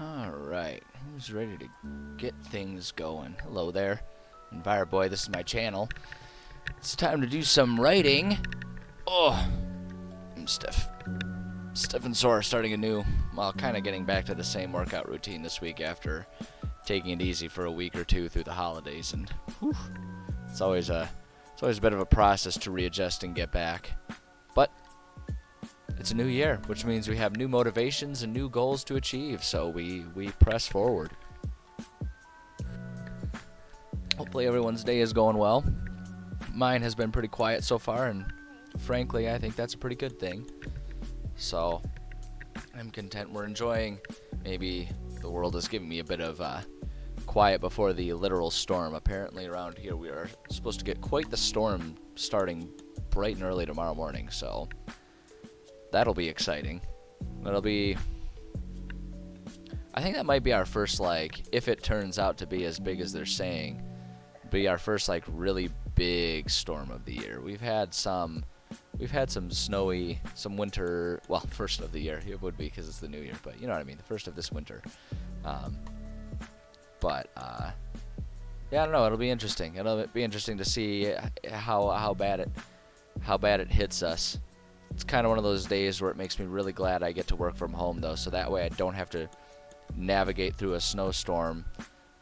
Alright, who's ready to get things going? Hello there, Enviroboy, this is my channel. It's time to do some writing. Oh, I'm stiff. Stiff and sore, starting a new, well, kind of getting back to the same workout routine this week after taking it easy for a week or two through the holidays, and whew, it's always a bit of a process to readjust and get back. But it's a new year, which means we have new motivations and new goals to achieve, so we press forward. Hopefully everyone's day is going well. Mine has been pretty quiet so far, and frankly, I think that's a pretty good thing. So I'm content. We're enjoying, maybe the world is giving me a bit of quiet before the literal storm. Apparently around here we are supposed to get quite the storm starting bright and early tomorrow morning, so that'll be exciting. That'll be, I think that might be our first, like, if it turns out to be as big as they're saying, be our first, like, really big storm of the year. We've had some snowy, some winter, well, first of the year, it would be because it's the new year, but you know what I mean, the first of this winter. Yeah, I don't know, it'll be interesting. It'll be interesting to see how bad it hits us. It's kind of one of those days where it makes me really glad I get to work from home, though, so that way I don't have to navigate through a snowstorm.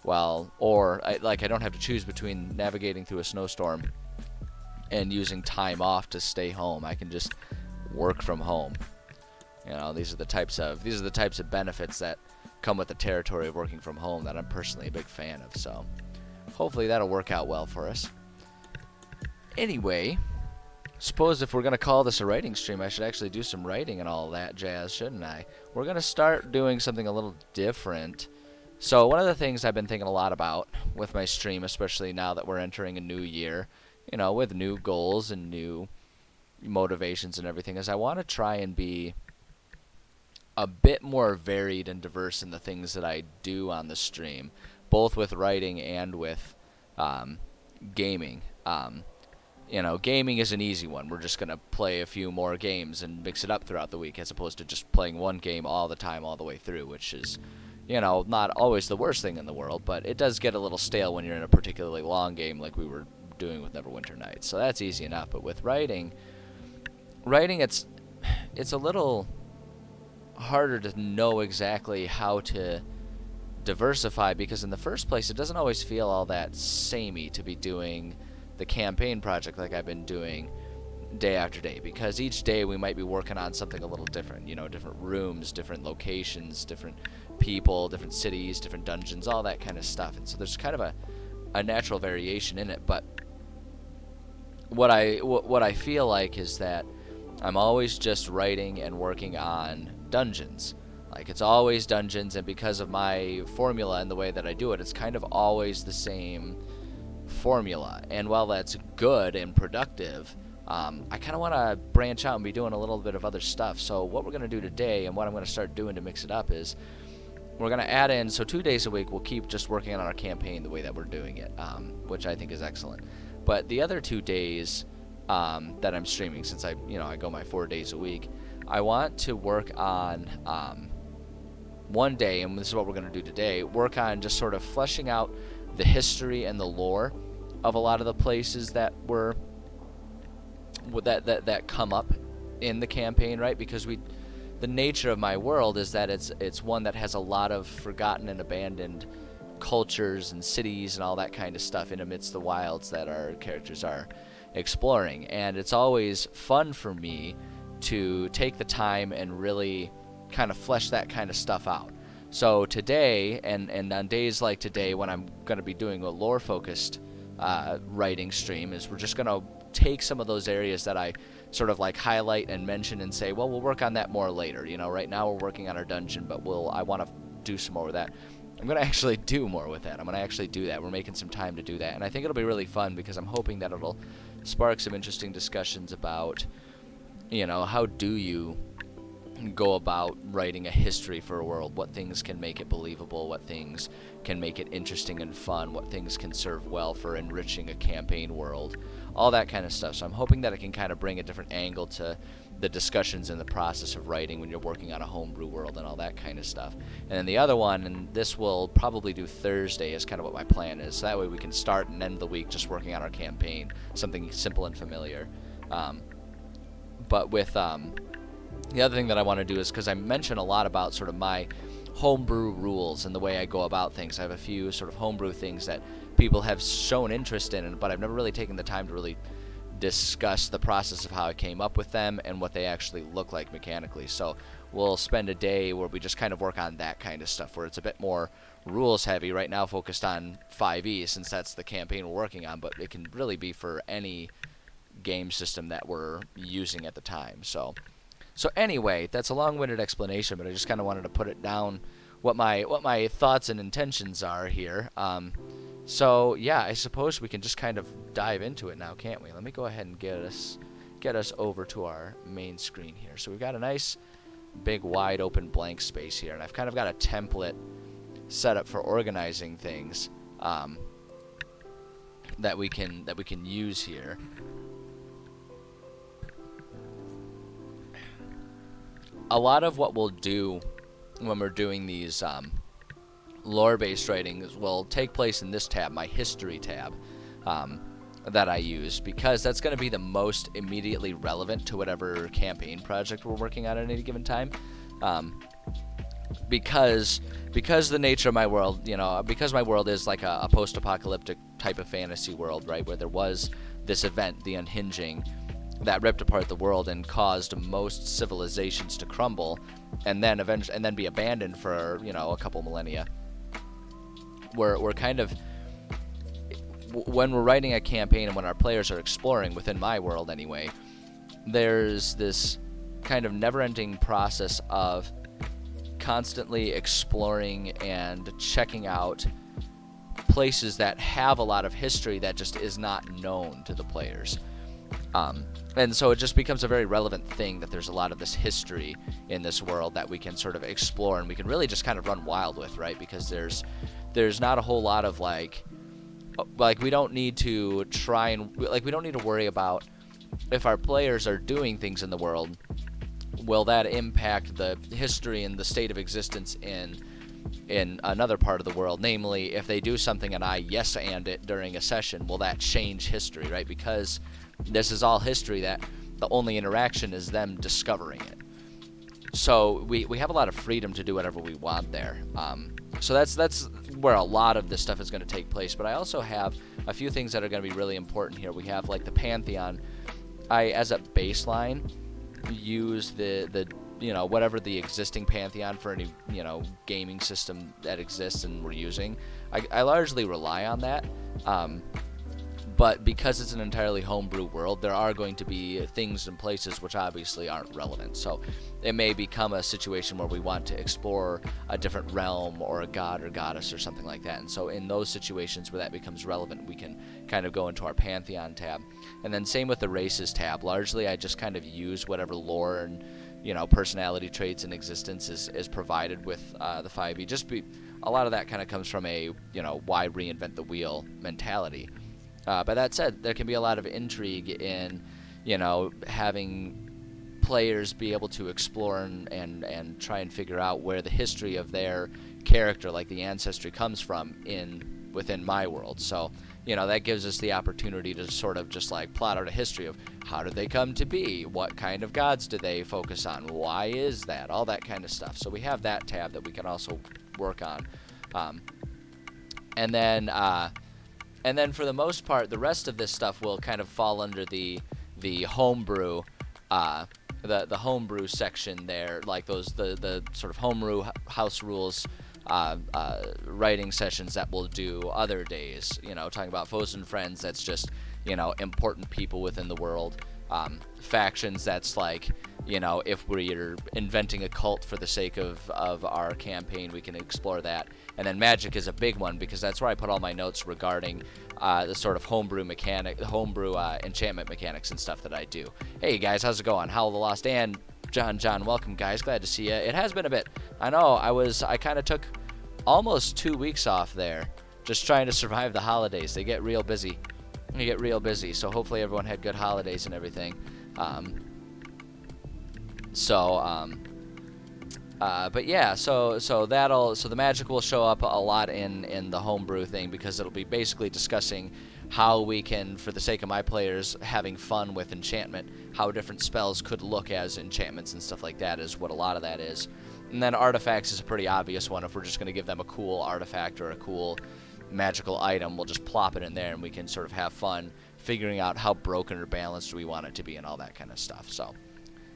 I don't have to choose between navigating through a snowstorm and using time off to stay home. I can just work from home. You know, these are the types of benefits that come with the territory of working from home that I'm personally a big fan of. So hopefully that'll work out well for us. Anyway, suppose if we're going to call this a writing stream, I should actually do some writing and all that jazz, shouldn't I? We're going to start doing something a little different. So one of the things I've been thinking a lot about with my stream, especially now that we're entering a new year, you know, with new goals and new motivations and everything, is I want to try and be a bit more varied and diverse in the things that I do on the stream, both with writing and with gaming. Gaming is an easy one. We're just going to play a few more games and mix it up throughout the week as opposed to just playing one game all the time, all the way through, which is, not always the worst thing in the world, but it does get a little stale when you're in a particularly long game like we were doing with Neverwinter Nights. So that's easy enough. But with writing it's a little harder to know exactly how to diversify, because in the first place it doesn't always feel all that samey to be doing the campaign project like I've been doing day after day, because each day we might be working on something a little different, different rooms, different locations, different people, different cities, different dungeons, all that kind of stuff. And so there's kind of a natural variation in it. But what I feel like is that I'm always just writing and working on dungeons. Like, it's always dungeons, and because of my formula and the way that I do it, it's kind of always the same formula. And while that's good and productive, I kind of want to branch out and be doing a little bit of other stuff. So what we're going to do today, and what I'm going to start doing to mix it up, is we're going to add in, so 2 days a week we'll keep just working on our campaign the way that we're doing it, which I think is excellent. But the other 2 days that I'm streaming, since I go my 4 days a week, I want to work on one day, and this is what we're going to do today, work on just sort of fleshing out the history and the lore of a lot of the places that that come up in the campaign, right? Because the nature of my world is that it's one that has a lot of forgotten and abandoned cultures and cities and all that kind of stuff in amidst the wilds that our characters are exploring. And it's always fun for me to take the time and really kind of flesh that kind of stuff out. So today, and on days like today when I'm going to be doing a lore-focused writing stream, is we're just going to take some of those areas that I sort of like highlight and mention and say, well, we'll work on that more later. Right now we're working on our dungeon, but I want to do some more with that. I'm going to actually do more with that. I'm going to actually do that. We're making some time to do that. And I think it'll be really fun, because I'm hoping that it'll spark some interesting discussions about, how do you go about writing a history for a world, what things can make it believable, what things can make it interesting and fun, what things can serve well for enriching a campaign world, all that kind of stuff. So I'm hoping that I can kind of bring a different angle to the discussions in the process of writing when you're working on a homebrew world and all that kind of stuff. And then the other one, and this will probably do Thursday, is kind of what my plan is. So that way we can start and end the week just working on our campaign, something simple and familiar. But with the other thing that I want to do is, because I mention a lot about sort of my homebrew rules and the way I go about things. I have a few sort of homebrew things that people have shown interest in, but I've never really taken the time to really discuss the process of how I came up with them and what they actually look like mechanically. So we'll spend a day where we just kind of work on that kind of stuff, where it's a bit more rules heavy right now, focused on 5e since that's the campaign we're working on, but it can really be for any game system that we're using at the time. So anyway, that's a long-winded explanation, but I just kind of wanted to put it down what my thoughts and intentions are here. So yeah, I suppose we can just kind of dive into it now, can't we? Let me go ahead and get us over to our main screen here. So we've got a nice big wide open blank space here, and I've kind of got a template set up for organizing things that we can use here. A lot of what we'll do when we're doing these lore-based writings will take place in this tab, my history tab, that I use, because that's going to be the most immediately relevant to whatever campaign project we're working on at any given time. Because the nature of my world, because my world is like a post-apocalyptic type of fantasy world, right, where there was this event, the unhinging, that ripped apart the world and caused most civilizations to crumble, and then be abandoned for a couple millennia. We're kind of, when we're writing a campaign and when our players are exploring within my world anyway, there's this kind of never-ending process of constantly exploring and checking out places that have a lot of history that just is not known to the players. And so it just becomes a very relevant thing that there's a lot of this history in this world that we can sort of explore, and we can really just kind of run wild with, right? Because there's not a whole lot of like we don't need to we don't need to worry about if our players are doing things in the world, will that impact the history and the state of existence in another part of the world? Namely, if they do something and I yes and it during a session, will that change history, right? Because this is all history that the only interaction is them discovering it. So we have a lot of freedom to do whatever we want there. So that's where a lot of this stuff is going to take place. But I also have a few things that are going to be really important here. We have like the Pantheon. I, as a baseline, use the whatever the existing Pantheon for any gaming system that exists and we're using. I largely rely on that. But because it's an entirely homebrew world, there are going to be things and places which obviously aren't relevant. So it may become a situation where we want to explore a different realm or a god or goddess or something like that. And so in those situations where that becomes relevant, we can kind of go into our Pantheon tab. And then same with the races tab. Largely, I just kind of use whatever lore and personality traits in existence is provided with the 5e. A lot of that kind of comes from a why reinvent the wheel mentality. But that said, there can be a lot of intrigue in, having players be able to explore and try and figure out where the history of their character, like the ancestry, comes from within my world. So, that gives us the opportunity to sort of just like plot out a history of how did they come to be, what kind of gods do they focus on, why is that, all that kind of stuff. So we have that tab that we can also work on. And then for the most part, the rest of this stuff will kind of fall under the homebrew, the homebrew section there, like the sort of homebrew house rules writing sessions that we'll do other days. Talking about foes and friends, that's just important people within the world. Factions, that's like if we're inventing a cult for the sake of our campaign, we can explore that. And then magic is a big one, because that's where I put all my notes regarding the sort of homebrew enchantment mechanics and stuff that I do. Hey guys, how's it going? Howl of the Lost and John, welcome, guys. Glad to see you. It has been a bit. I know. I kind of took almost 2 weeks off there, just trying to survive the holidays. They get real busy. So hopefully everyone had good holidays and everything. But yeah, so the magic will show up a lot in the homebrew thing, because it'll be basically discussing how we can, for the sake of my players, having fun with enchantment, how different spells could look as enchantments and stuff like that is what a lot of that is. And then artifacts is a pretty obvious one. If we're just going to give them a cool artifact or a cool magical item, we'll just plop it in there and we can sort of have fun figuring out how broken or balanced we want it to be and all that kind of stuff. So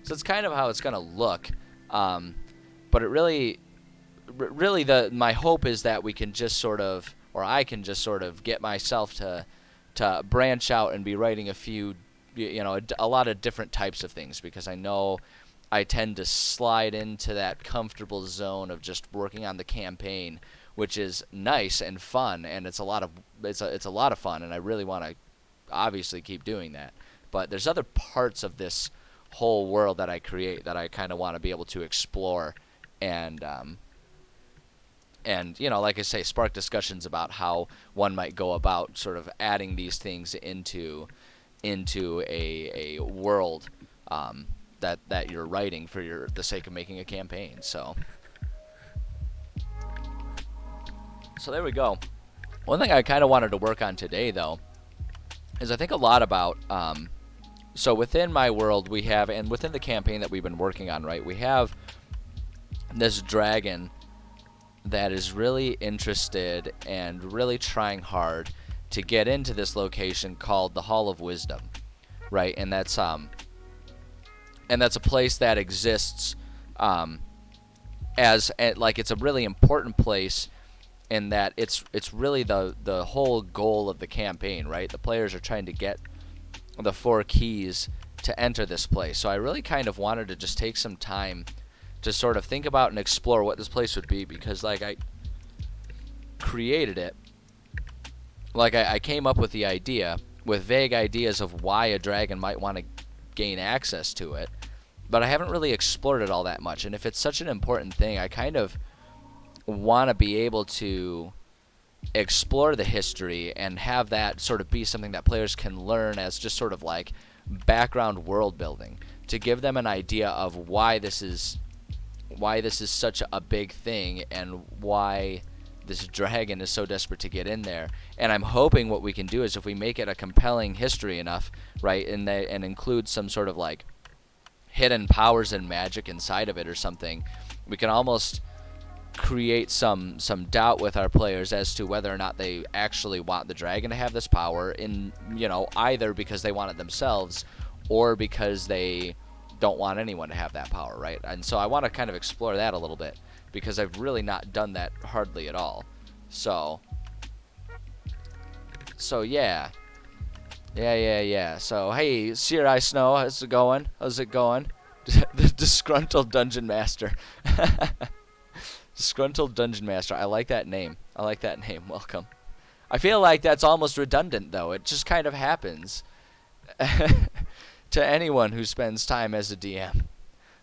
it's kind of how it's going to look. But it really my hope is that we can just sort of, or I can just sort of get myself to branch out and be writing a lot of different types of things, because I know I tend to slide into that comfortable zone of just working on the campaign, which is nice and fun, and it's a lot of fun, and I really want to obviously keep doing that. But there's other parts of this whole world that I create that I kind of want to be able to explore, and like I say, spark discussions about how one might go about sort of adding these things into a world that you're writing for the sake of making a campaign. So there we go. One thing I kind of wanted to work on today, though, is I think a lot about so within my world we have, and within the campaign that we've been working on, right, we have this dragon that is really interested and really trying hard to get into this location called the Hall of Wisdom, right? And that's a place that exists as like, it's a really important place in that it's really the whole goal of the campaign, right? The players are trying to get the 4 keys to enter this place. So I really kind of wanted to just take some time to sort of think about and explore what this place would be, because like I created it, like I came up with the idea with vague ideas of why a dragon might want to gain access to it, but I haven't really explored it all that much. And if it's such an important thing, I kind of want to be able to explore the history and have that sort of be something that players can learn as just sort of like background world building, to give them an idea of why this is such a big thing and why this dragon is so desperate to get in there. And I'm hoping what we can do is, if we make it a compelling history enough, right, and include some sort of like hidden powers and magic inside of it or something, we can almost create some doubt with our players as to whether or not they actually want the dragon to have this power, in either because they want it themselves or because they don't want anyone to have that power, right? And so I want to kind of explore that a little bit, because I've really not done that hardly at all. So yeah. So hey, Sear Eye Snow, how's it going? The disgruntled dungeon master. Disgruntled dungeon master. I like that name. Welcome. I feel like that's almost redundant, though. It just kind of happens to anyone who spends time as a DM.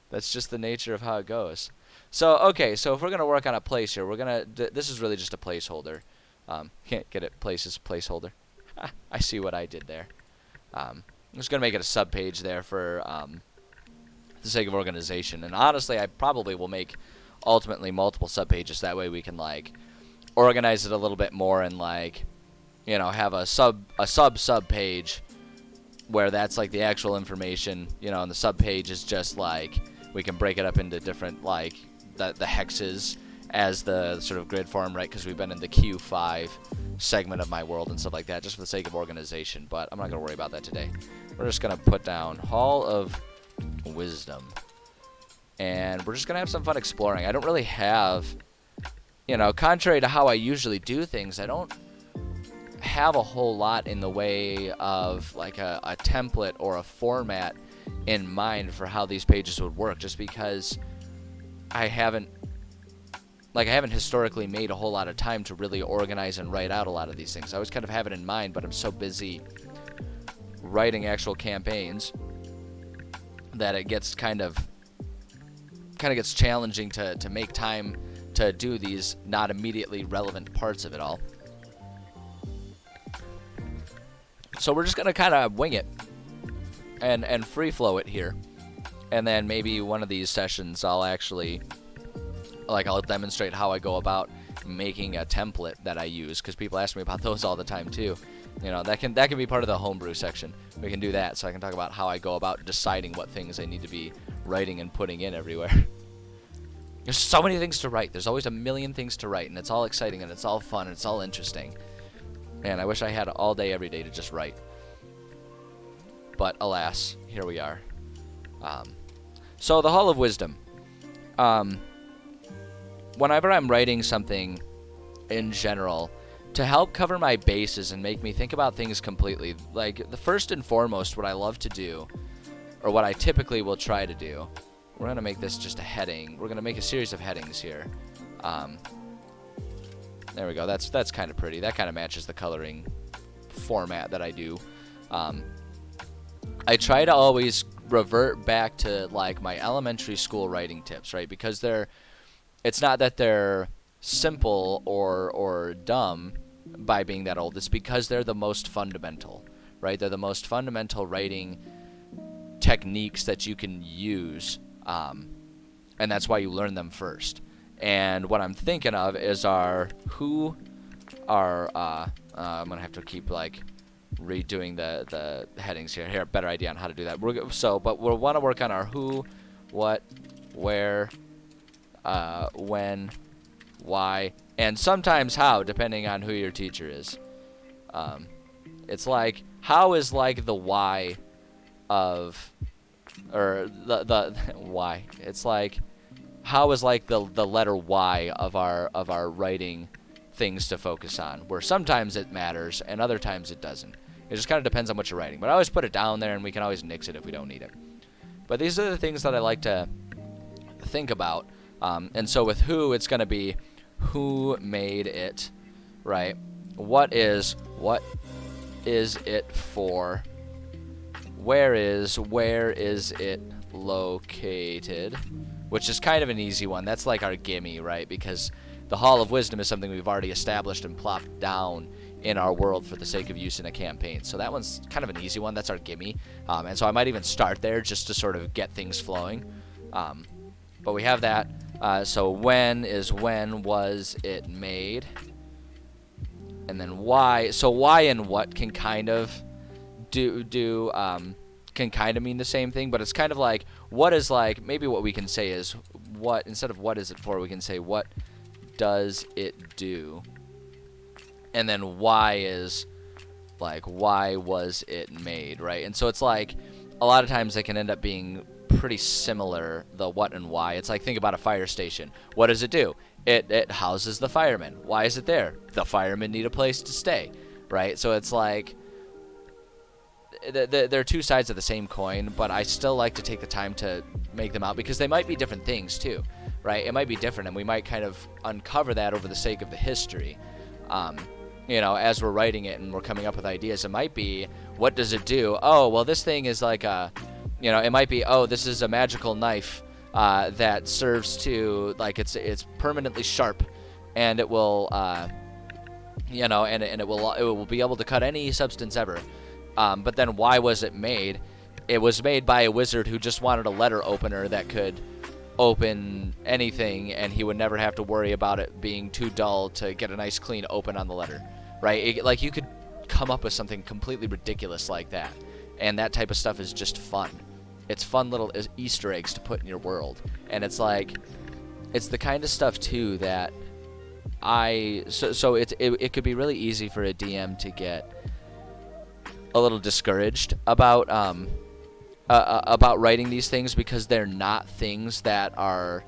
That's just the nature of how it goes. So, okay, so if we're going to work on a place here, this is really just a placeholder. Can't get it, places, placeholder. I see what I did there. I'm just going to make it a subpage there for the sake of organization. And honestly, I probably will make ultimately multiple subpages. That way we can, like, organize it a little bit more and, like, have a sub page where that's like the actual information, and the subpage is just like, we can break it up into different, like, the hexes as the sort of grid form, right? Because we've been in the Q5 segment of my world and stuff like that, just for the sake of organization. But I'm not going to worry about that today. We're just going to put down Hall of Wisdom, and we're just going to have some fun exploring. I don't really have, contrary to how I usually do things, I don't have a whole lot in the way of like a template or a format in mind for how these pages would work, just because I haven't historically made a whole lot of time to really organize and write out a lot of these things. I always kind of have it in mind, but I'm so busy writing actual campaigns that it gets kind of kind of gets challenging to make time to do these not immediately relevant parts of it all. So we're just going to kind of wing it and free flow it here. And then maybe one of these sessions I'll actually, like, I'll demonstrate how I go about making a template that I use, because people ask me about those all the time too. You know, that can be part of the homebrew section. We can do that, so I can talk about how I go about deciding what things I need to be writing and putting in everywhere. There's so many things to write. There's always a million things to write, and it's all exciting, and it's all fun, and it's all interesting. And I wish I had all day, every day to just write. But alas, here we are. So the Hall of Wisdom. Whenever I'm writing something in general, to help cover my bases and make me think about things completely, like, the first and foremost, what I love to do, or what I typically will try to do, we're going to make this just a heading. We're going to make a series of headings here. There we go. That's kind of pretty. That kind of matches the coloring format that I do. I try to always revert back to, like, my elementary school writing tips, right? Because it's not that they're simple or dumb by being that old. It's because they're the most fundamental, right? They're the most fundamental writing techniques that you can use, and that's why you learn them first. And what I'm thinking of is I'm gonna have to keep, like, redoing the headings here. Here, better idea on how to do that. But we'll want to work on our who, what, where, when, why, and sometimes how, depending on who your teacher is. It's like, how is like the why of, or the why. It's like, how is like the letter Y of our writing things to focus on, where sometimes it matters and other times it doesn't. It just kind of depends on what you're writing. But I always put it down there, and we can always nix it if we don't need it. But these are the things that I like to think about. And so with who, it's going to be who made it, right? What is it for? Where is it located? Which is kind of an easy one. That's like our gimme, right? Because the Hall of Wisdom is something we've already established and plopped down in our world for the sake of use in a campaign. So that one's kind of an easy one. That's our gimme. And so I might even start there just to sort of get things flowing. But we have that. So when was it made? And then why. So why and what can kind of can kind of mean the same thing, but it's kind of like, what is like, maybe what we can say is what, instead of what is it for, we can say what does it do? And then why is like, why was it made, right? And so it's like, a lot of times they can end up being pretty similar, the what and why. It's like, think about a fire station. What does it do? It houses the firemen. Why is it there? The firemen need a place to stay, right? So it's like, they're two sides of the same coin, but I still like to take the time to make them out, because they might be different things too, right? It might be different, and we might kind of uncover that over the sake of the history. You know, as we're writing it and we're coming up with ideas, it might be, what does it do? Oh, well, this thing is like a, you know, it might be, oh, this is a magical knife that serves to, like, it's permanently sharp, and it will, you know, and it will be able to cut any substance ever. But then why was it made? It was made by a wizard who just wanted a letter opener that could open anything, and he would never have to worry about it being too dull to get a nice clean open on the letter, right? Like, you could come up with something completely ridiculous like that, and that type of stuff is just fun. It's fun little Easter eggs to put in your world, and it's like, it's the kind of stuff too that so it could be really easy for a DM to get a little discouraged about writing these things, because they're not things that are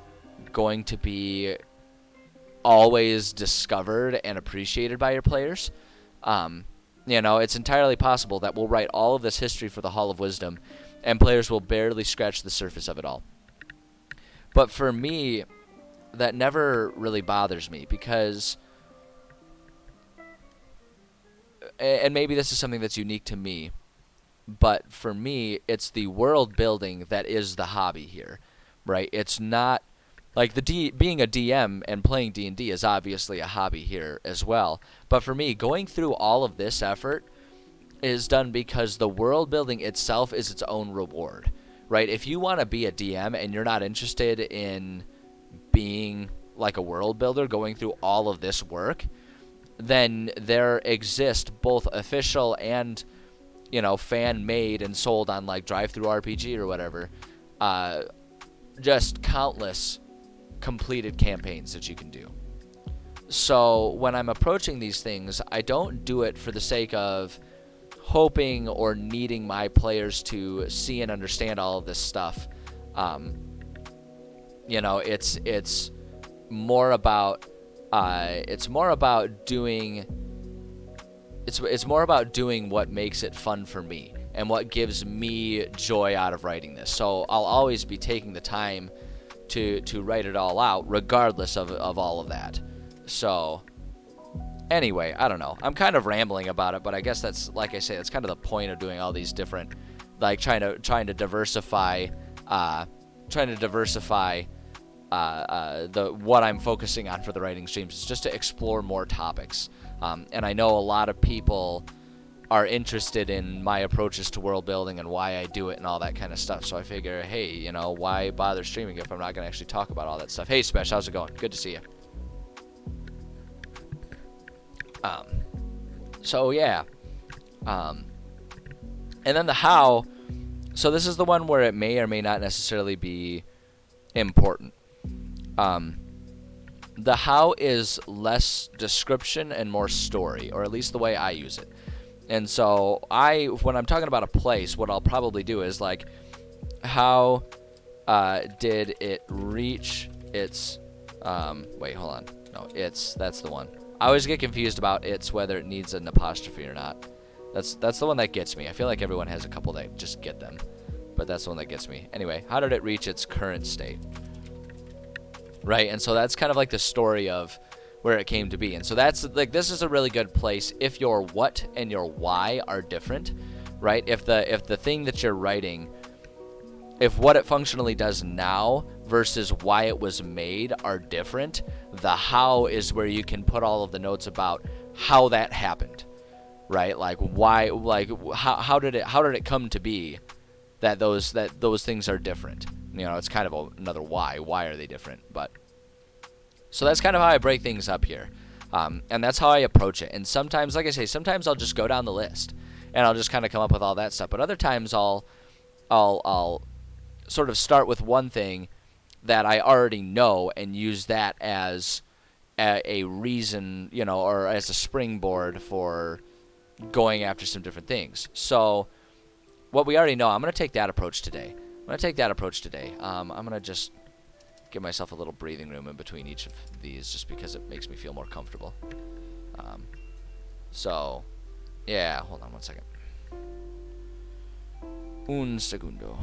going to be always discovered and appreciated by your players. You know, it's entirely possible that we'll write all of this history for the Hall of Wisdom, and players will barely scratch the surface of it all. But for me, that never really bothers me, because, and maybe this is something that's unique to me, but for me, it's the world building that is the hobby here, right? It's not like being a DM and playing D&D is obviously a hobby here as well. But for me, going through all of this effort is done because the world building itself is its own reward, right? If you want to be a DM and you're not interested in being like a world builder, going through all of this work, then there exist both official and, you know, fan made and sold on like Drive-Thru RPG or whatever, just countless completed campaigns that you can do. So when I'm approaching these things, I don't do it for the sake of hoping or needing my players to see and understand all of this stuff. You know, it's more about doing what makes it fun for me and what gives me joy out of writing this. So I'll always be taking the time to write it all out, regardless of all of that. So anyway, I don't know. I'm kind of rambling about it, but I guess that's, like I say, that's kind of the point of doing all these different, like trying to diversify what I'm focusing on for the writing streams is just to explore more topics. And I know a lot of people are interested in my approaches to world building and why I do it and all that kind of stuff. So I figure, hey, you know, why bother streaming if I'm not going to actually talk about all that stuff? Hey, Spesh, how's it going? Good to see you. So yeah. And then the how. So this is the one where it may or may not necessarily be important. The how is less description and more story, or at least the way I use it. And so when I'm talking about a place, what I'll probably do is like, how did it reach its, wait, hold on. No, that's the one. I always get confused about whether it needs an apostrophe or not. That's the one that gets me. I feel like everyone has a couple that just get them, but that's the one that gets me. Anyway, how did it reach its current state? Right, and so that's kind of like the story of where it came to be. And so that's like, this is a really good place if your what and your why are different, right? If the thing that you're writing, if what it functionally does now versus why it was made are different, the how is where you can put all of the notes about how that happened, right? Like why, like how did it come to be that those things are different? You know, it's kind of another why. Why are they different? But so that's kind of how I break things up here, and that's how I approach it. And sometimes, like I say, sometimes I'll just go down the list and I'll just kind of come up with all that stuff. But other times I'll sort of start with one thing that I already know and use that as a reason, you know, or as a springboard for going after some different things. So what we already know, I'm going to take that approach today. I'm going to just give myself a little breathing room in between each of these just because it makes me feel more comfortable. So, yeah, hold on one second. Un segundo.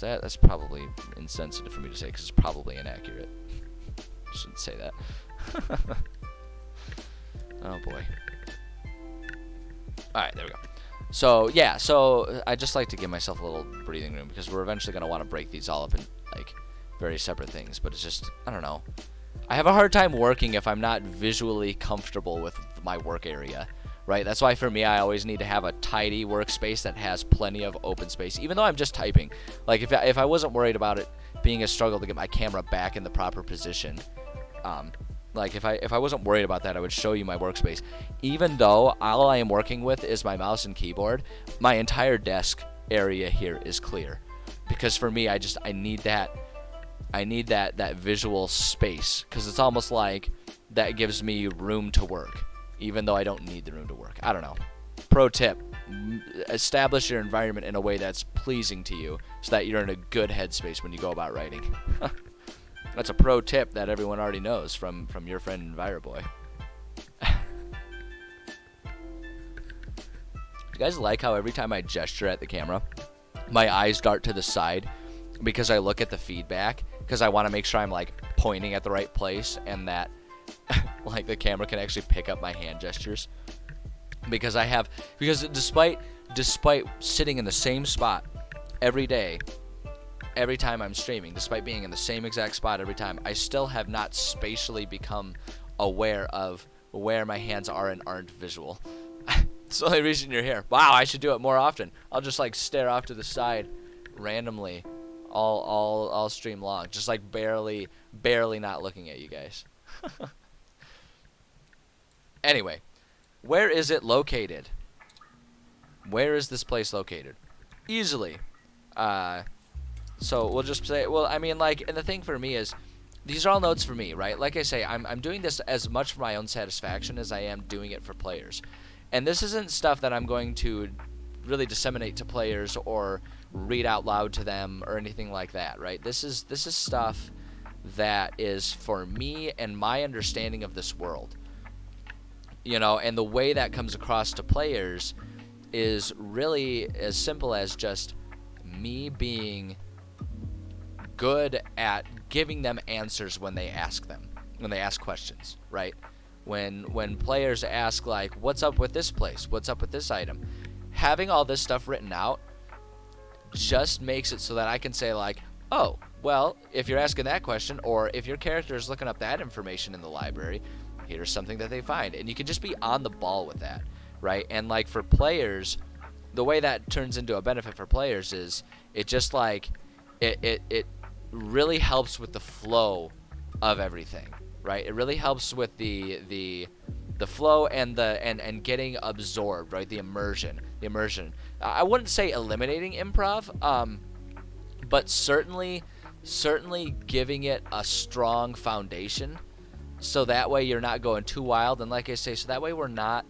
That's probably insensitive for me to say because it's probably inaccurate. Shouldn't say that. Oh, boy. Alright, there we go. So, yeah, so I just like to give myself a little breathing room because we're eventually going to want to break these all up in, like, very separate things. But it's just, I don't know. I have a hard time working if I'm not visually comfortable with my work area, right? That's why for me, I always need to have a tidy workspace that has plenty of open space, even though I'm just typing. Like, if I wasn't worried about it being a struggle to get my camera back in the proper position, like if I wasn't worried about that, I would show you my workspace. Even though all I am working with is my mouse and keyboard, my entire desk area here is clear. Because for me, I need that visual space, because it's almost like that gives me room to work, even though I don't need the room to work. I don't know. Pro tip, establish your environment in a way that's pleasing to you so that you're in a good headspace when you go about writing. That's a pro tip that everyone already knows from your friend EnviroBoy. Do you guys like how every time I gesture at the camera, my eyes dart to the side because I look at the feedback, because I want to make sure I'm like pointing at the right place and that like the camera can actually pick up my hand gestures? Because despite sitting in the same spot every day every time I'm streaming, despite being in the same exact spot every time, I still have not spatially become aware of where my hands are and aren't visual. It's the only reason you're here. Wow, I should do it more often. I'll just like stare off to the side randomly all stream long, just like barely not looking at you guys. Anyway, where is it located? Where is this place located? Easily. So we'll just say, well, I mean, like, and the thing for me is, these are all notes for me, right? Like I say, I'm doing this as much for my own satisfaction as I am doing it for players. And this isn't stuff that I'm going to really disseminate to players or read out loud to them or anything like that, right? This is stuff that is for me and my understanding of this world. You know, and the way that comes across to players is really as simple as just me being good at giving them answers when they ask questions, right? When players ask, like, what's up with this place? What's up with this item? Having all this stuff written out just makes it so that I can say, like, oh, well, if you're asking that question, or if your character is looking up that information in the library, here's something that they find. And you can just be on the ball with that, right? And, like, for players, the way that turns into a benefit for players is it just, like, it really helps with the flow of everything, right? It really helps with the flow and getting absorbed, right? The immersion. I wouldn't say eliminating improv, but certainly giving it a strong foundation, so that way you're not going too wild, and like I say, so that way we're not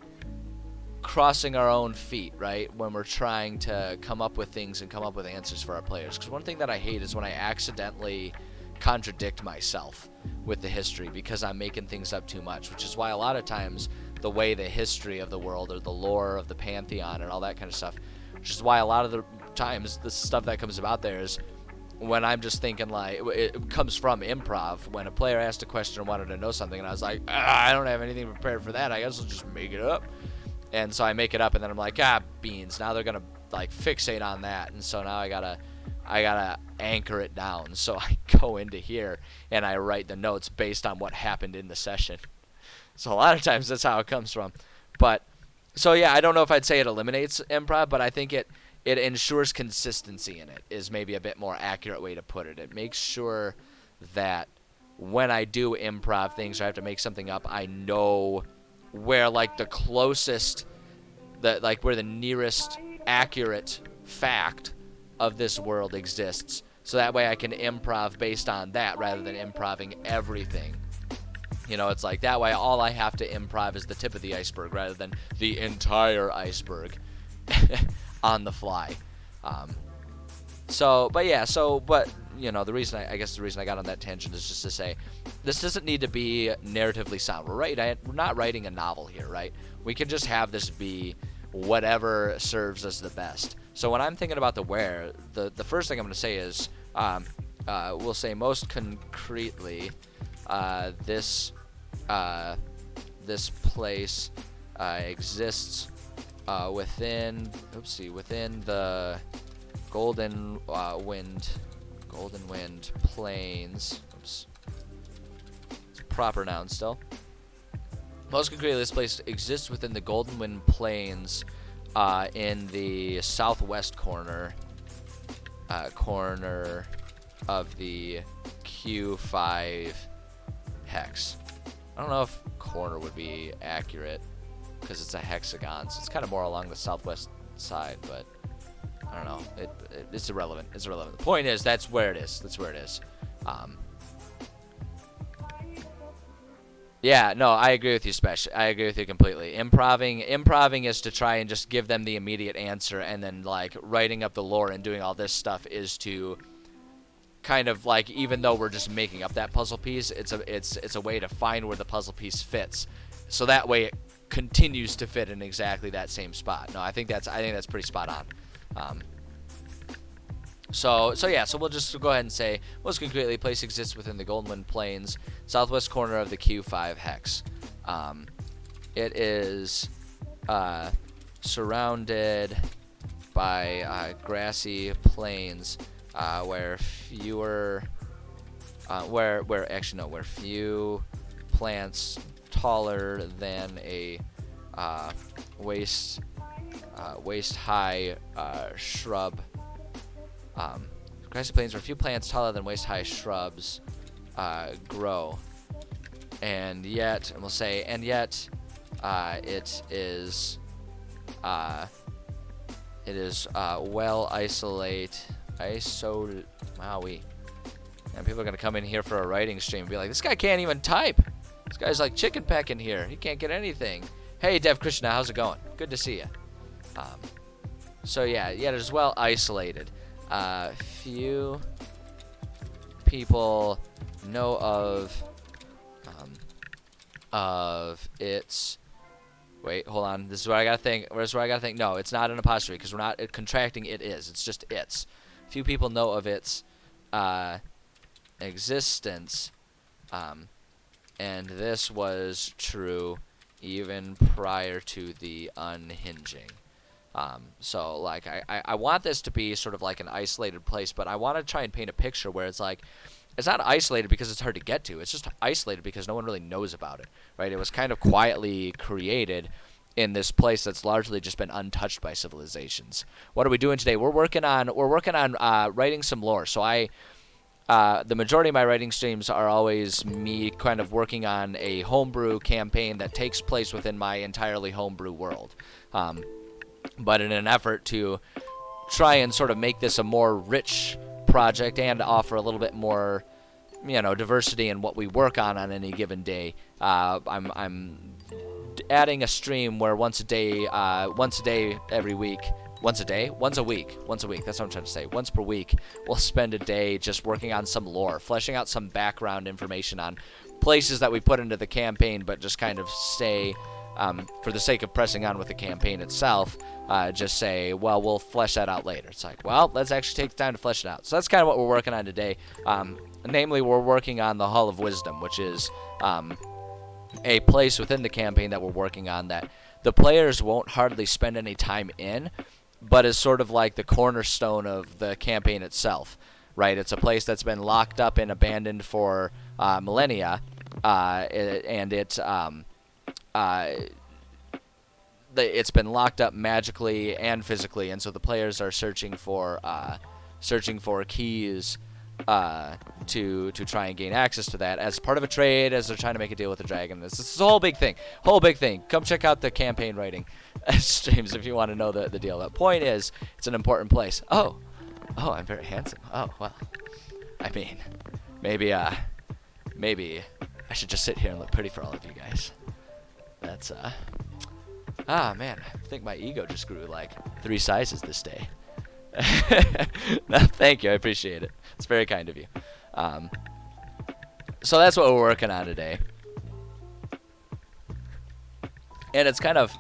crossing our own feet, right, when we're trying to come up with things and come up with answers for our players. Because one thing that I hate is when I accidentally contradict myself with the history because I'm making things up too much, which is why a lot of times the way the history of the world or the lore of the pantheon and all that kind of stuff, which is why a lot of the times the stuff that comes about there is when I'm just thinking, like, it comes from improv. When a player asked a question and wanted to know something, and I was like, I don't have anything prepared for that, I guess I'll just make it up. And so I make it up, and then I'm like, beans. Now they're gonna, like, fixate on that, and so now I gotta anchor it down. So I go into here and I write the notes based on what happened in the session. So a lot of times that's how it comes from. But so yeah, I don't know if I'd say it eliminates improv, but I think it ensures consistency in it is maybe a bit more accurate way to put it. It makes sure that when I do improv things or I have to make something up, I know where, like, the closest, where the nearest accurate fact of this world exists. So that way I can improv based on that rather than improving everything. You know, it's like that way all I have to improv is the tip of the iceberg rather than the entire iceberg on the fly. But you know, the reason I got on that tangent is just to say this doesn't need to be narratively sound. We're not writing a novel here, right? We can just have this be whatever serves us the best. So when I'm thinking about the where, the first thing I'm going to say is we'll say most concretely this place exists within the Golden Wind Plains. Oops. It's a proper noun still. Most concretely, this place exists within the Golden Wind Plains in the southwest corner of the Q5 hex. I don't know if corner would be accurate because it's a hexagon, so it's kind of more along the southwest side, but I don't know. It's irrelevant. The point is, that's where it is. Yeah, no, I agree with you, I agree with you completely. Improving is to try and just give them the immediate answer, and then, like, writing up the lore and doing all this stuff is to kind of, like, even though we're just making up that puzzle piece, it's a way to find where the puzzle piece fits, so that way it continues to fit in exactly that same spot. No, I think that's pretty spot on. So we'll just go ahead and say most concretely, place exists within the Golden Wind Plains, southwest corner of the Q5 hex. It is surrounded by grassy plains where fewer, where few plants taller than a waist high shrub. Grassy plains where few plants taller than waist high shrubs grow, and yet it is well Maui. And people are gonna come in here for a writing stream and be like, this guy can't even type. This guy's like chicken peck in here. He can't get anything. Hey, Dev Krishna, how's it going? Good to see you. So yeah, it is well isolated. Few people know of its. Wait, hold on. This is where I gotta think. No, it's not an apostrophe because we're not contracting. It is. It's just its. Few people know of its existence, and this was true even prior to the unhinging. So like I want this to be sort of like an isolated place, but I want to try and paint a picture where it's like it's not isolated because it's hard to get to. It's just isolated because no one really knows about it, right? It was kind of quietly created in this place that's largely just been untouched by civilizations. What are we doing today? We're working on writing some lore. So the majority of my writing streams are always me kind of working on a homebrew campaign that takes place within my entirely homebrew world. But in an effort to try and sort of make this a more rich project and offer a little bit more, diversity in what we work on any given day, I'm adding a stream where once a week. That's what I'm trying to say. Once per week, we'll spend a day just working on some lore, fleshing out some background information on places that we put into the campaign, but just kind of say, for the sake of pressing on with the campaign itself, just say, well, we'll flesh that out later. It's like, well, let's actually take the time to flesh it out. So that's kind of what we're working on today. Namely, we're working on the Hall of Wisdom, which is a place within the campaign that we're working on that the players won't hardly spend any time in, but is sort of like the cornerstone of the campaign itself, right? It's a place that's been locked up and abandoned for millennia, and it's been locked up magically and physically, and so the players are searching for keys to try and gain access to that as part of a trade, as they're trying to make a deal with the dragon. This is a whole big thing. Come check out the campaign writing streams if you want to know the deal. The point is, it's an important place. Oh, I'm very handsome. Oh, well, I mean, maybe I should just sit here and look pretty for all of you guys. That's man, I think my ego just grew like 3 sizes this day. No, thank you, I appreciate it. It's very kind of you. So that's what we're working on today, and it's kind of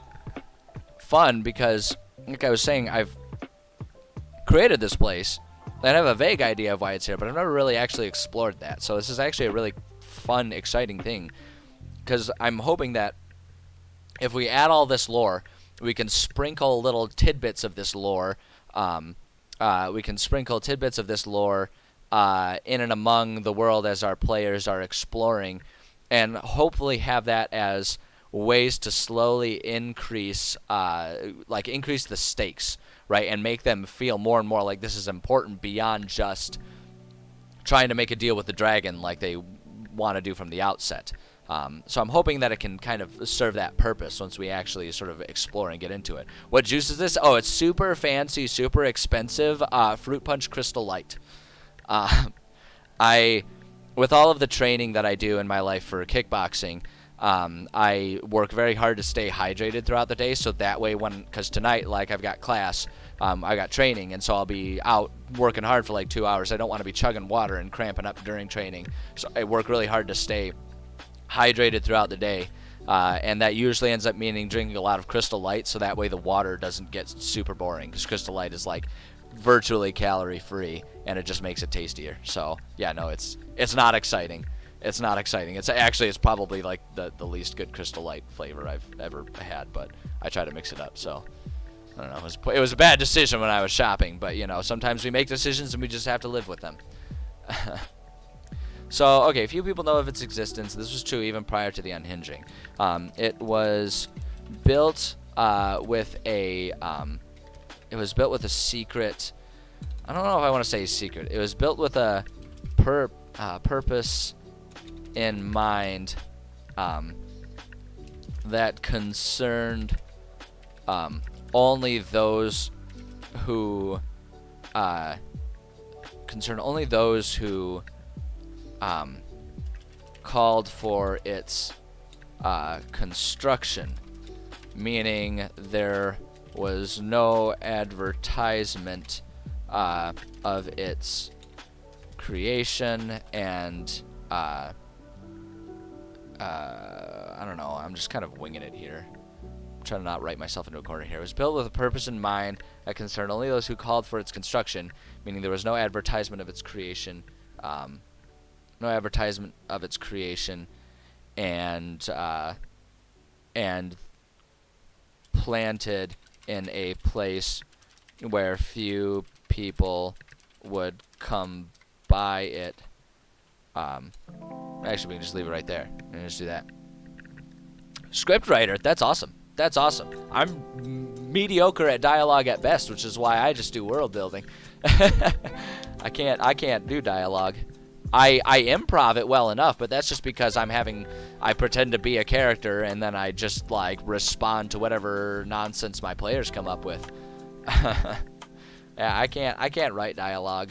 fun because, like I was saying, I've created this place and I have a vague idea of why it's here, but I've never really actually explored that. So this is actually a really fun, exciting thing, because I'm hoping that if we add all this lore, we can sprinkle little tidbits of this lore. In and among the world as our players are exploring, and hopefully have that as ways to slowly increase the stakes, right, and make them feel more and more like this is important beyond just trying to make a deal with the dragon like they want to do from the outset. So I'm hoping that it can kind of serve that purpose once we actually sort of explore and get into it. What juice is this? Oh, it's super fancy, super expensive Fruit Punch Crystal Light. With all of the training that I do in my life for kickboxing, I work very hard to stay hydrated throughout the day, so that way because tonight, like, I've got class, I got training, and so I'll be out working hard for like 2 hours. I don't want to be chugging water and cramping up during training, so I work really hard to stay hydrated throughout the day, and that usually ends up meaning drinking a lot of Crystal Light, so that way the water doesn't get super boring, because Crystal Light is like virtually calorie free, and it just makes it tastier. So yeah, no, it's not exciting. It's probably like the least good Crystal Light flavor I've ever had, but I try to mix it up. So I don't know. It was a bad decision when I was shopping, but, you know, sometimes we make decisions and we just have to live with them. So, okay, few people know of its existence. This was true even prior to the unhinging. It was built with a secret. I don't know if I want to say secret. It was built with a purpose in mind that concerned only those who called for its construction, meaning there was no advertisement of its creation, and I don't know, I'm just kind of winging it here. I'm trying to not write myself into a corner here. It was built with a purpose in mind that concerned only those who called for its construction, meaning there was no advertisement of its creation, and planted in a place where few people would come by it. Actually, we can just leave it right there and just do that. Script writer, that's awesome. That's awesome. I'm mediocre at dialogue at best, which is why I just do world building. I can't do dialogue. I improv it well enough, but that's just because I pretend to be a character and then I just like respond to whatever nonsense my players come up with. Yeah, I can't write dialogue.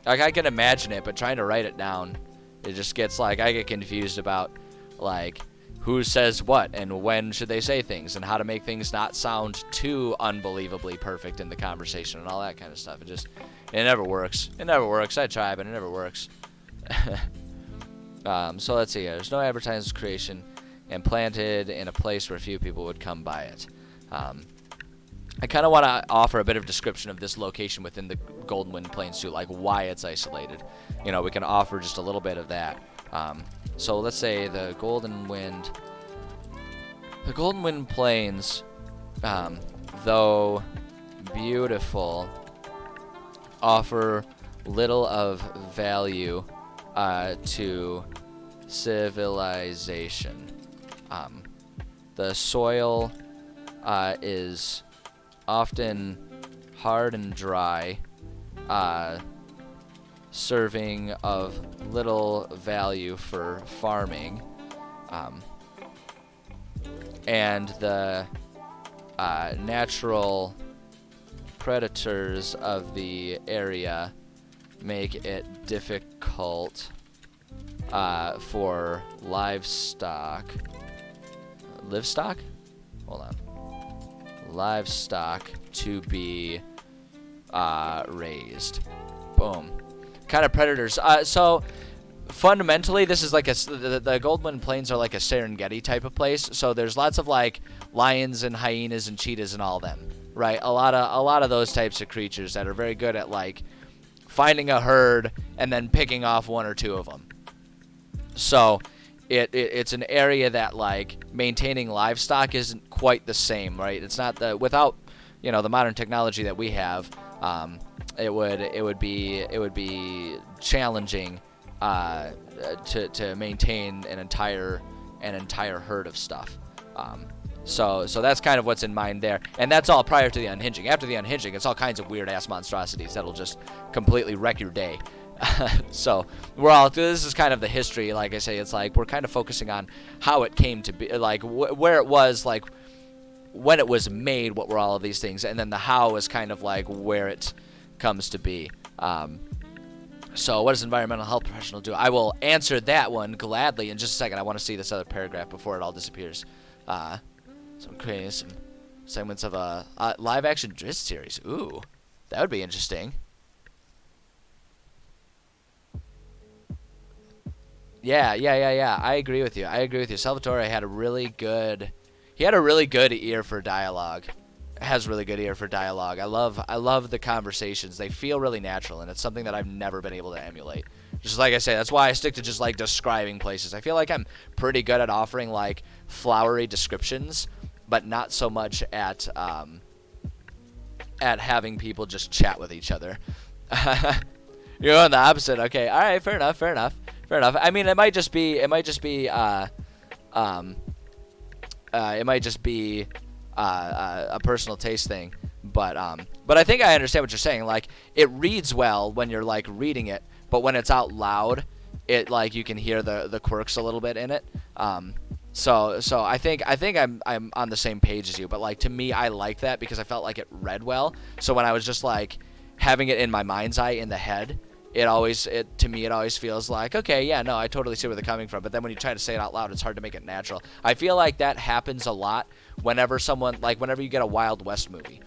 Like, I can imagine it, but trying to write it down, it just gets like, I get confused about like who says what and when should they say things and how to make things not sound too unbelievably perfect in the conversation and all that kind of stuff. It never works. It never works. I try, but it never works. So let's see. There's no advertisement creation and planted in a place where few people would come by it. I kind of want to offer a bit of description of this location within the Golden Wind Plains too, like why it's isolated. You know, we can offer just a little bit of that. So let's say the Golden Wind Plains, though beautiful, offer little of value to civilization. The soil is often hard and dry, serving of little value for farming, and the natural predators of the area make it difficult for livestock. Hold on. Livestock to be raised. Boom. Kind of predators. So fundamentally, this is like the Goldwind Plains are like a Serengeti type of place. So there's lots of like lions and hyenas and cheetahs and all them, right? A lot of those types of creatures that are very good at like finding a herd and then picking off one or two of them. So it's an area that like maintaining livestock isn't quite the same, right? It's not without the modern technology that we have. It would be challenging to maintain an entire herd of stuff. So that's kind of what's in mind there, and that's all prior to the unhinging. After the unhinging, it's all kinds of weird ass monstrosities that'll just completely wreck your day. So this is kind of the history. Like I say, it's like we're kind of focusing on how it came to be, like where it was, like when it was made, what were all of these things, and then the how is kind of like where it comes to be. So what does environmental health professional do? I will answer that one gladly in just a second. I want to see this other paragraph before it all disappears. So I'm creating some segments of a live action Drizzt series. Ooh, that would be interesting. Yeah. I agree with you. Salvatore had a really good ear for dialogue. Has really good ear for dialogue. I love the conversations. They feel really natural, and it's something that I've never been able to emulate. Just like I say, that's why I stick to just like describing places. I feel like I'm pretty good at offering like flowery descriptions, but not so much at at having people just chat with each other. You're going the opposite. Okay, all right, fair enough. I mean, it might just be a personal taste thing, but I think I understand what you're saying. Like, it reads well when you're like reading it, but when it's out loud, it like you can hear the quirks a little bit in it. So I think I'm on the same page as you, but like to me, I like that because I felt like it read well. So when I was just like having it in my mind's eye in the head, it always feels like, okay, yeah, no, I totally see where they're coming from. But then when you try to say it out loud, it's hard to make it natural. I feel like that happens a lot whenever you get a Wild West movie.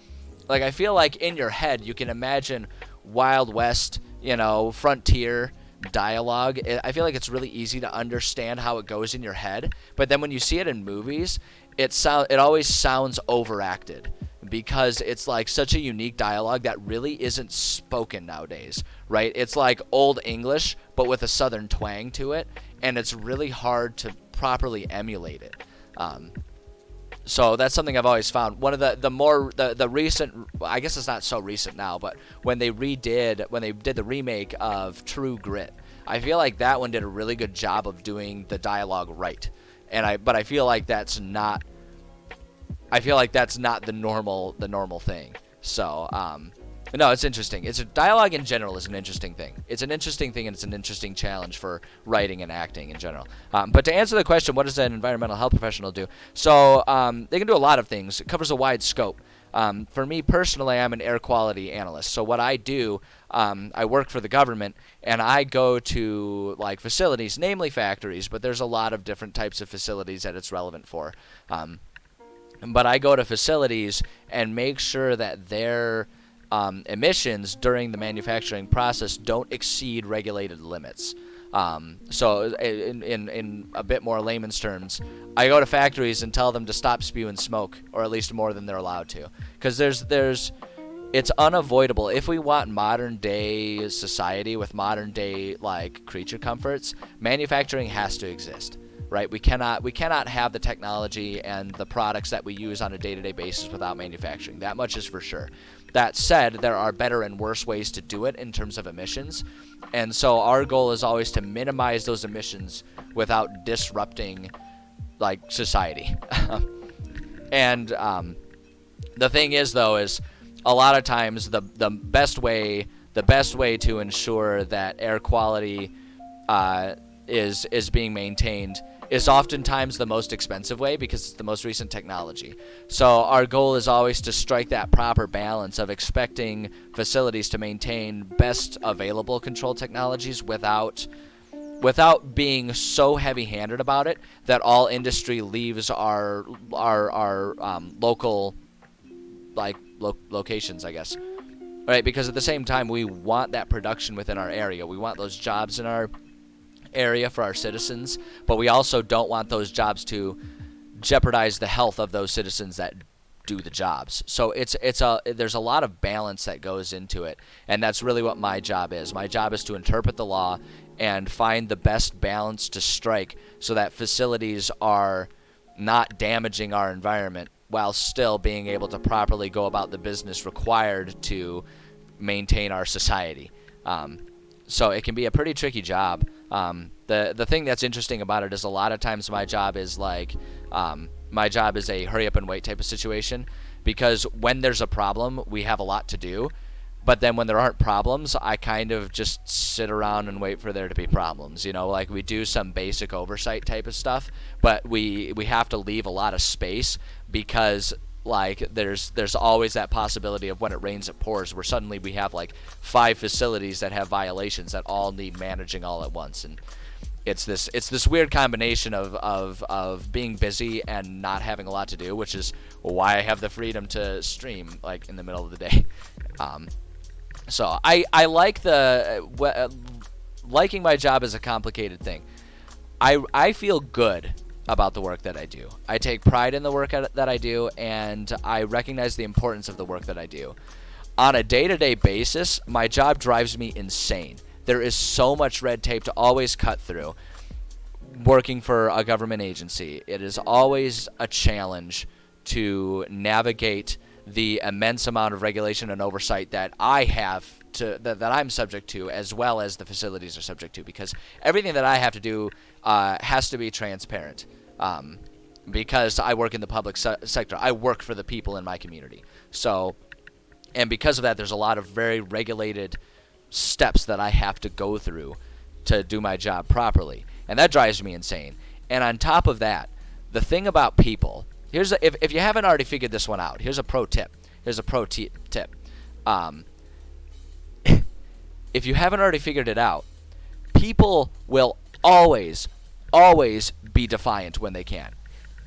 Like, I feel like in your head you can imagine Wild West, frontier dialogue. I feel like it's really easy to understand how it goes in your head, but then when you see it in movies, it always sounds overacted because it's like such a unique dialogue that really isn't spoken nowadays, right? It's like Old English but with a southern twang to it, and it's really hard to properly emulate it. So that's something I've always found. One of the recent, I guess it's not so recent now, but when they did the remake of True Grit, I feel like that one did a really good job of doing the dialogue right. But I feel like that's not the normal thing. So, no, it's interesting. Dialogue in general is an interesting thing. It's an interesting thing, and it's an interesting challenge for writing and acting in general. But to answer the question, what does an environmental health professional do? So they can do a lot of things. It covers a wide scope. For me personally, I'm an air quality analyst. So what I do, I work for the government, and I go to like facilities, namely factories, but there's a lot of different types of facilities that it's relevant for. But I go to facilities and make sure that their emissions during the manufacturing process don't exceed regulated limits. So in a bit more layman's terms, I go to factories and tell them to stop spewing smoke, or at least more than they're allowed to, because it's unavoidable. If we want modern day society with modern day like creature comforts, manufacturing has to exist. Right? We cannot have the technology and the products that we use on a day-to-day basis without manufacturing. That much is for sure. That said, there are better and worse ways to do it in terms of emissions. And so our goal is always to minimize those emissions without disrupting like society. And the thing is though is a lot of times the best way to ensure that air quality is being maintained is oftentimes the most expensive way because it's the most recent technology. So our goal is always to strike that proper balance of expecting facilities to maintain best available control technologies without being so heavy-handed about it that all industry leaves our local locations, I guess. Right? Because at the same time, we want that production within our area. We want those jobs in our area for our citizens, but we also don't want those jobs to jeopardize the health of those citizens that do the jobs. So there's a lot of balance that goes into it, and that's really what my job is. My job is to interpret the law and find the best balance to strike so that facilities are not damaging our environment while still being able to properly go about the business required to maintain our society. So it can be a pretty tricky job. The thing that's interesting about it is a lot of times my job is a hurry up and wait type of situation, because when there's a problem, we have a lot to do. But then when there aren't problems, I kind of just sit around and wait for there to be problems. Like we do some basic oversight type of stuff, but we have to leave a lot of space because like there's always that possibility of when it rains it pours, where suddenly we have like 5 facilities that have violations that all need managing all at once. And it's this weird combination of being busy and not having a lot to do, which is why I have the freedom to stream like in the middle of the day. So I like liking my job is a complicated thing. I feel good about the work that I do. I take pride in the work that I do, and I recognize the importance of the work that I do. On a day-to-day basis, my job drives me insane. There is so much red tape to always cut through working for a government agency. It is always a challenge to navigate the immense amount of regulation and oversight that I have that I'm subject to, as well as the facilities are subject to, because everything that I have to do has to be transparent. Because I work in the public sector, I work for the people in my community. So, and because of that, there's a lot of very regulated steps that I have to go through to do my job properly, and that drives me insane. And on top of that, the thing about people, if you haven't already figured this one out, here's a pro tip. If you haven't already figured it out, people will always be defiant when they can.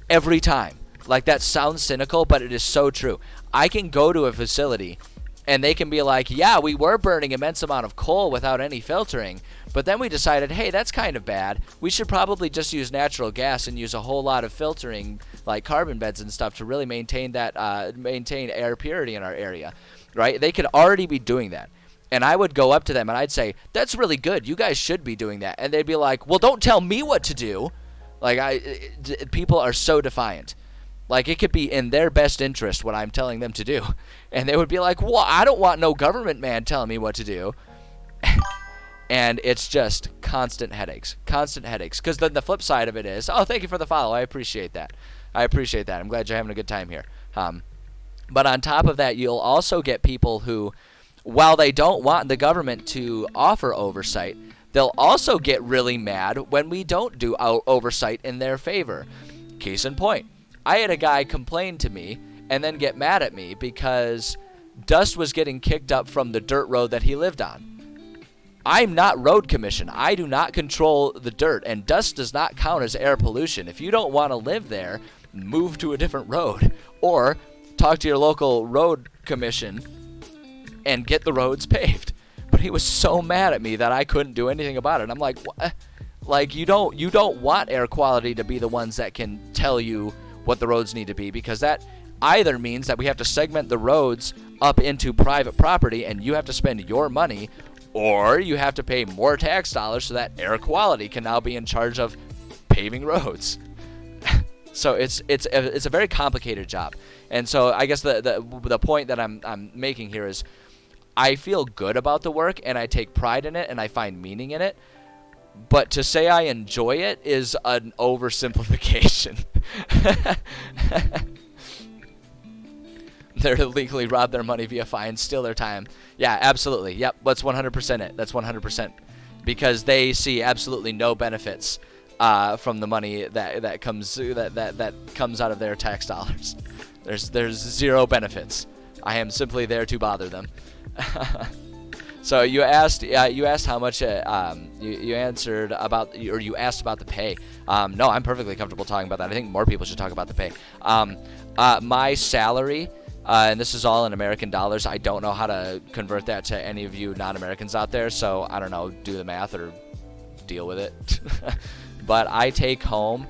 Every time. Like, that sounds cynical, but it is so true. I can go to a facility and they can be like, yeah, we were burning immense amount of coal without any filtering, but then we decided, hey, that's kind of bad. We should probably just use natural gas and use a whole lot of filtering, like carbon beds and stuff, to really maintain air purity in our area, right? They could already be doing that. And I would go up to them and I'd say, that's really good. You guys should be doing that. And they'd be like, well, don't tell me what to do. Like, people are so defiant. Like, it could be in their best interest what I'm telling them to do. And they would be like, well, I don't want no government man telling me what to do. And it's just constant headaches. Because then the flip side of it is, oh, thank you for the follow. I appreciate that. I'm glad you're having a good time here. But on top of that, you'll also get people who, while they don't want the government to offer oversight, they'll also get really mad when we don't do oversight in their favor. Case in point. I had a guy complain to me and then get mad at me because dust was getting kicked up from the dirt road that he lived on. I'm not road commission. I do not control the dirt, and dust does not count as air pollution. If you don't want to live there, move to a different road or talk to your local road commission and get the roads paved. But he was so mad at me that I couldn't do anything about it. I'm like, what? Like, you don't want air quality to be the ones that can tell you what the roads need to be, because that either means that we have to segment the roads up into private property and you have to spend your money, or you have to pay more tax dollars so that air quality can now be in charge of paving roads. So it's a very complicated job. And so I guess the point that I'm making here is, I feel good about the work and I take pride in it and I find meaning in it. But to say I enjoy it is an oversimplification. They're illegally rob their money via fines, steal their time. Yeah, absolutely. Yep, that's 100% it. That's 100%. Because they see absolutely no benefits from the money that comes out of their tax dollars. There's zero benefits. I am simply there to bother them. So you asked how much you answered about, or you asked about the pay. No, I'm perfectly comfortable talking about that. I think more people should talk about the pay. My salary, and this is all in American dollars. I don't know how to convert that to any of you non-Americans out there, so I don't know, do the math or deal with it. But I take home,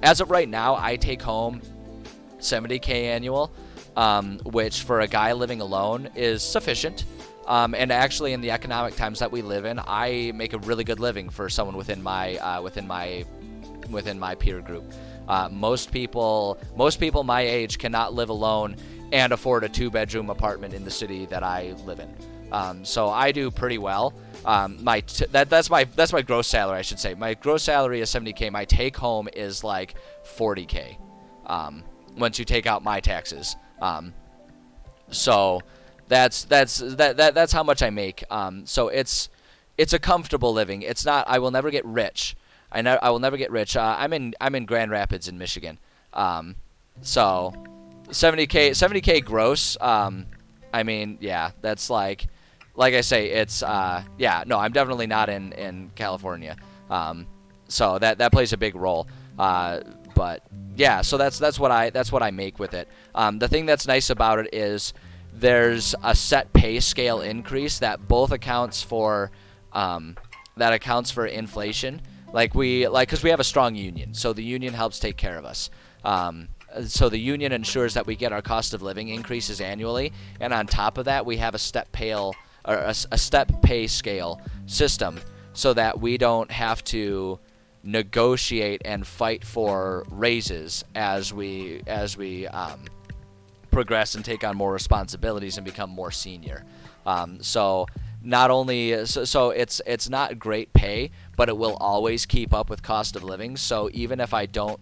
as of right now, I take home $70K annual, which for a guy living alone is sufficient. And actually, in the economic times that we live in, I make a really good living for someone within my peer group. Most people my age cannot live alone and afford a 2-bedroom apartment in the city that I live in. So I do pretty well. That's my gross salary, I should say. My gross salary is $70K. My take home is like $40K. Once you take out my taxes. So that's how much I make. So it's a comfortable living. It's not. I will never get rich. I will never get rich. I'm in Grand Rapids in Michigan. So $70K gross. I mean, yeah, that's like I say, it's yeah, no, I'm definitely not in California. So that plays a big role. But yeah, so that's what I make with it. The thing that's nice about it is there's a set pay scale increase that both accounts for inflation. Because we have a strong union, so the union helps take care of us. So the union ensures that we get our cost of living increases annually, and on top of that, we have a step pay scale system, so that we don't have to negotiate and fight for raises as we progress and take on more responsibilities and become more senior. So not only so it's not great pay, but it will always keep up with cost of living. So even if I don't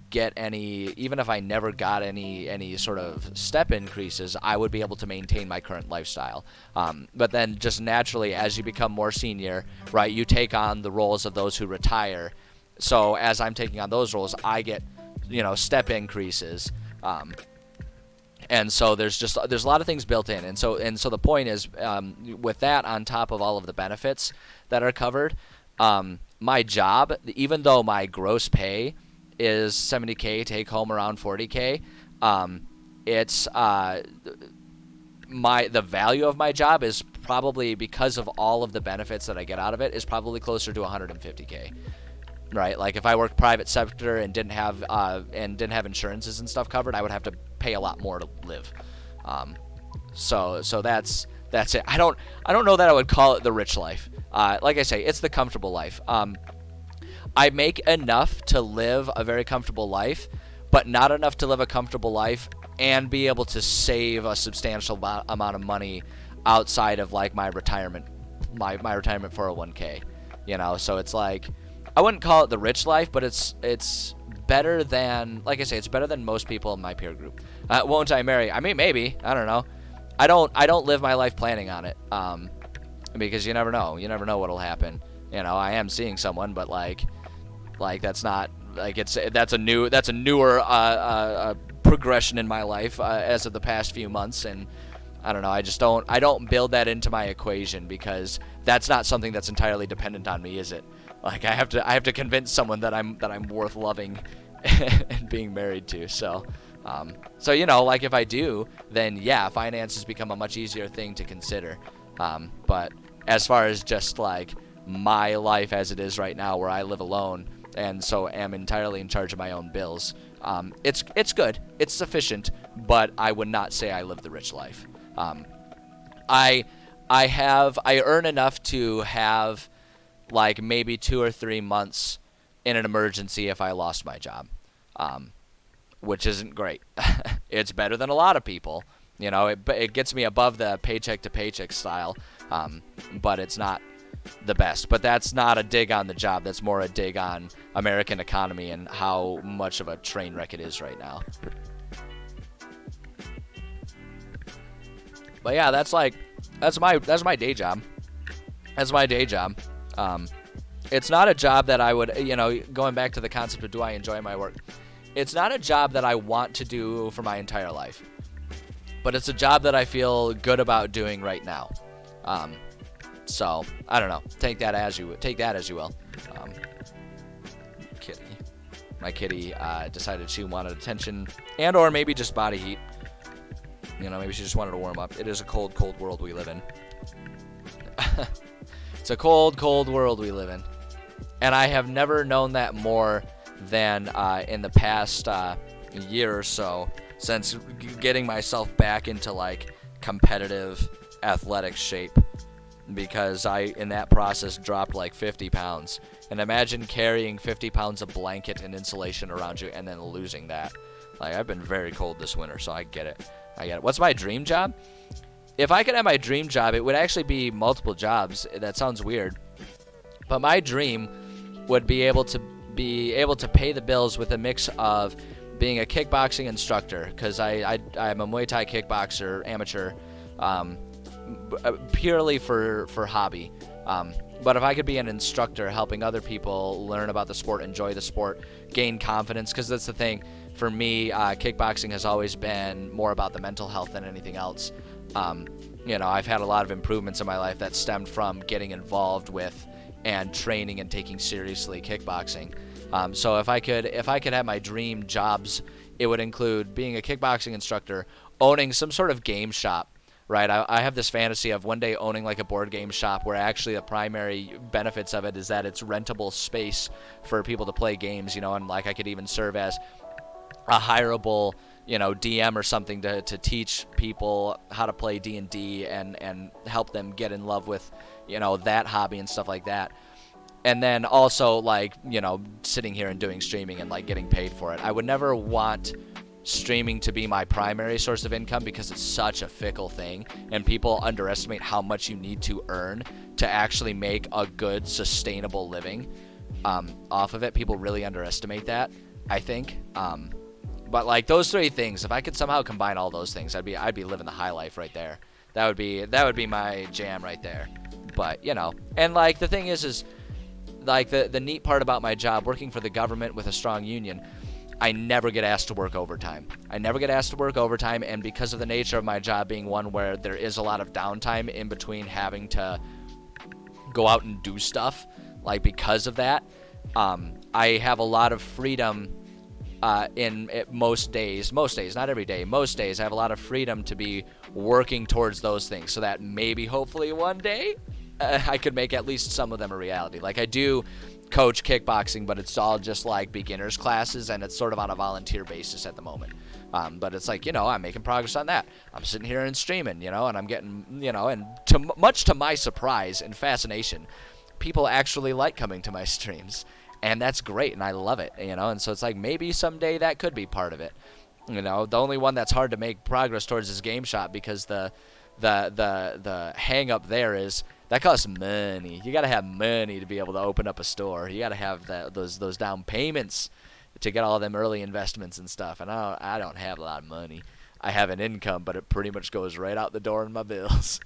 get any, even if I never got any sort of step increases, I would be able to maintain my current lifestyle. But then just naturally, as you become more senior, right, you take on the roles of those who retire. So as I'm taking on those roles, I get, step increases. And so there's a lot of things built in. And so the point is, with that on top of all of the benefits that are covered, my job, even though my gross pay is $70K, take home around $40K, it's the value of my job is probably, because of all of the benefits that I get out of it, is probably closer to $150K. Right, like if I worked private sector and didn't have insurances and stuff covered, I would have to pay a lot more to live. So that's it. I don't know that I would call it the rich life. Like I say, it's the comfortable life. I make enough to live a very comfortable life, but not enough to live a comfortable life and be able to save a substantial amount of money outside of like my retirement 401k. So it's like, I wouldn't call it the rich life, but it's better than, like I say, it's better than most people in my peer group. Won't I marry? I mean, maybe. I don't know. I don't live my life planning on it, because you never know. You never know what'll happen. I am seeing someone, but like that's not like that's a newer progression in my life as of the past few months, and I don't know. I don't build that into my equation, because that's not something that's entirely dependent on me, is it? Like I have to convince someone that I'm worth loving and being married to. So like if I do, then yeah, finances become a much easier thing to consider. But as far as just like my life as it is right now, where I live alone and so am entirely in charge of my own bills, it's good, it's sufficient, but I would not say I live the rich life. I earn enough to have like maybe 2 or 3 months in an emergency if I lost my job, which isn't great. It's better than a lot of people. It gets me above the paycheck to paycheck style, but it's not the best. But that's not a dig on the job. That's more a dig on American economy and how much of a train wreck it is right now. But yeah, that's my day job. That's my day job. It's not a job that I would, going back to the concept of do I enjoy my work, it's not a job that I want to do for my entire life, but it's a job that I feel good about doing right now. So I don't know. Take that as you will. My kitty decided she wanted attention and or maybe just body heat. Maybe she just wanted to warm up. It is a cold, cold world we live in. It's a cold, cold world we live in. And I have never known that more than in the past year or so, since getting myself back into like competitive athletic shape, because I in that process dropped like 50 pounds. And imagine carrying 50 pounds of blanket and insulation around you and then losing that. Like, I've been very cold this winter, so I get it. What's my dream job? If I could have my dream job, it would actually be multiple jobs. That sounds weird, but my dream would be able to pay the bills with a mix of being a kickboxing instructor, because I'm a Muay Thai kickboxer, amateur, purely for hobby. But if I could be an instructor helping other people learn about the sport, enjoy the sport, gain confidence, because that's the thing. For me, kickboxing has always been more about the mental health than anything else. I've had a lot of improvements in my life that stemmed from getting involved with and training and taking seriously kickboxing. So if I could have my dream jobs, it would include being a kickboxing instructor, owning some sort of game shop. Right, I have this fantasy of one day owning like a board game shop where actually the primary benefits of it is that it's rentable space for people to play games, and like I could even serve as a hireable, DM or something to teach people how to play D&D and help them get in love with, that hobby and stuff like that. And then also like, sitting here and doing streaming and like getting paid for it. I would never want streaming to be my primary source of income because it's such a fickle thing, and people underestimate how much you need to earn to actually make a good, sustainable living off of it. People really underestimate that, I think. But like those three things, if I could somehow combine all those things, I'd be living the high life right there. That would be my jam right there. But and like the thing is like the neat part about my job, working for the government with a strong union, I never get asked to work overtime. And because of the nature of my job being one where there is a lot of downtime in between having to go out and do stuff, like because of that, I have a lot of freedom in most days, not every day, most days I have a lot of freedom to be working towards those things, so that maybe hopefully one day I could make at least some of them a reality. Like I do coach kickboxing, but it's all just like beginners classes, and it's sort of on a volunteer basis at the moment. But it's like, I'm making progress on that. I'm sitting here and streaming, and I'm getting, and much to my surprise and fascination, people actually like coming to my streams. And that's great, and I love it, and so it's like maybe someday that could be part of it. The only one that's hard to make progress towards is Game Shop, because the hang up there is that costs money. You got to have money to be able to open up a store. You got to have those down payments to get all them early investments and stuff. And I don't have a lot of money. I have an income, but it pretty much goes right out the door in my bills.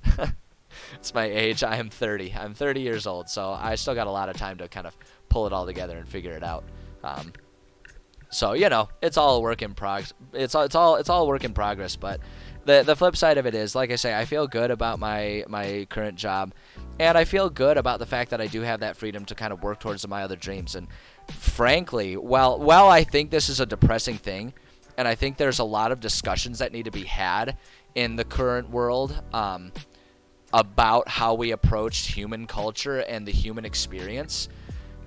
It's my age. I am 30. I'm 30 years old, so I still got a lot of time to kind of pull it all together and figure it out. So it's all a work in progress. It's all a work in progress. But the flip side of it is, like I say, I feel good about my current job, and I feel good about the fact that I do have that freedom to kind of work towards my other dreams. And frankly, while I think this is a depressing thing, and I think there's a lot of discussions that need to be had in the current world about how we approach human culture and the human experience.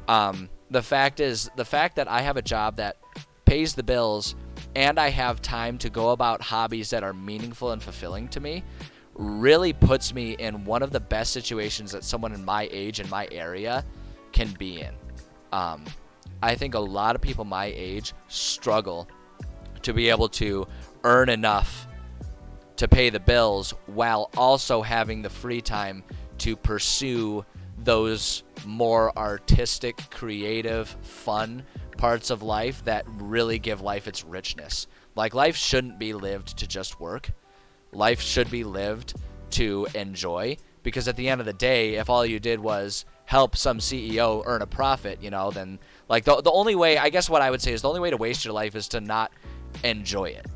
The fact that I have a job that pays the bills and I have time to go about hobbies that are meaningful and fulfilling to me really puts me in one of the best situations that someone in my age and my area can be in. I think a lot of people my age struggle to be able to earn enough to pay the bills while also having the free time to pursue those more artistic, creative, fun parts of life that really give life its richness. Like, life shouldn't be lived to just work. Life should be lived to enjoy, because at the end of the day, if all you did was help some CEO earn a profit, then like the only way, I guess what I would say is the only way to waste your life is to not enjoy it.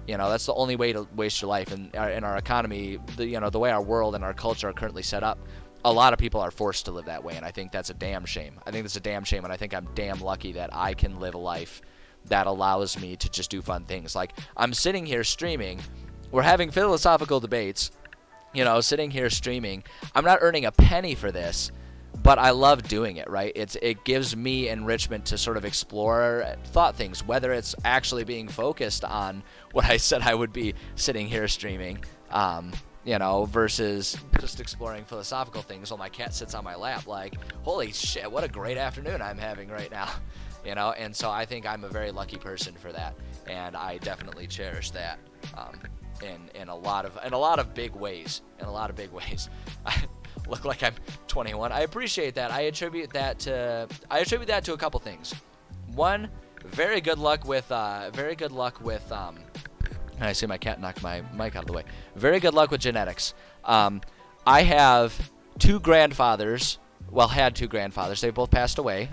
That's the only way to waste your life. And in our economy, the way our world and our culture are currently set up, a lot of people are forced to live that way, and I think that's a damn shame. And I think I'm damn lucky that I can live a life that allows me to just do fun things. Like, I'm sitting here streaming, we're having philosophical debates, sitting here streaming. I'm not earning a penny for this, but I love doing it, right? It gives me enrichment to sort of explore thought things, whether it's actually being focused on what I said I would be sitting here streaming, versus just exploring philosophical things while my cat sits on my lap like, holy shit, what a great afternoon I'm having right now, and so I think I'm a very lucky person for that, and I definitely cherish that in a lot of big ways. I look like I'm 21. I appreciate that. I attribute that to a couple things. One, very good luck with I see my cat knocked my mic out of the way. Very good luck with genetics. I have two grandfathers. Well, had two grandfathers. They both passed away.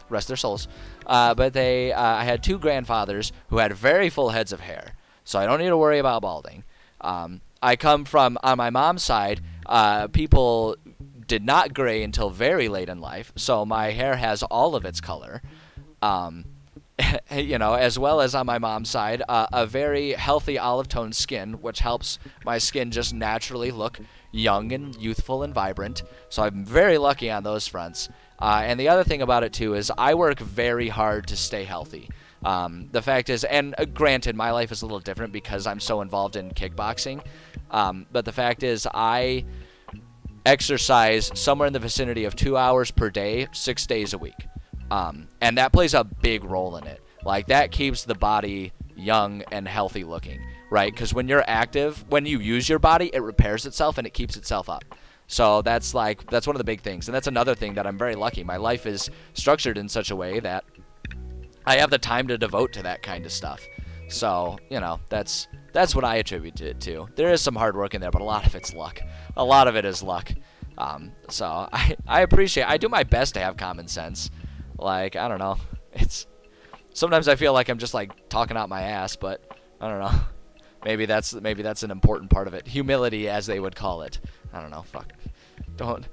Rest their souls. But I had two grandfathers who had very full heads of hair, so I don't need to worry about balding. I come from, on my mom's side, people did not gray until very late in life, so my hair has all of its color. As well as on my mom's side, a very healthy olive tone skin, which helps my skin just naturally look young and youthful and vibrant. So I'm very lucky on those fronts. And the other thing about it too is I work very hard to stay healthy. The fact is, and granted, my life is a little different because I'm so involved in kickboxing. But the fact is, I exercise somewhere in the vicinity of 2 hours per day, 6 days a week. And that plays a big role in it. Like, that keeps the body young and healthy looking, right? Because when you're active, when you use your body, it repairs itself and it keeps itself up. So that's one of the big things. And that's another thing that I'm very lucky. My life is structured in such a way that I have the time to devote to that kind of stuff. So, that's what I attribute it to. There is some hard work in there, but a lot of it's luck. A lot of it is luck. So I do my best to have common sense. Like, I don't know. Sometimes I feel like I'm just like talking out my ass, but I don't know. Maybe that's an important part of it. Humility, as they would call it. I don't know. Fuck. Don't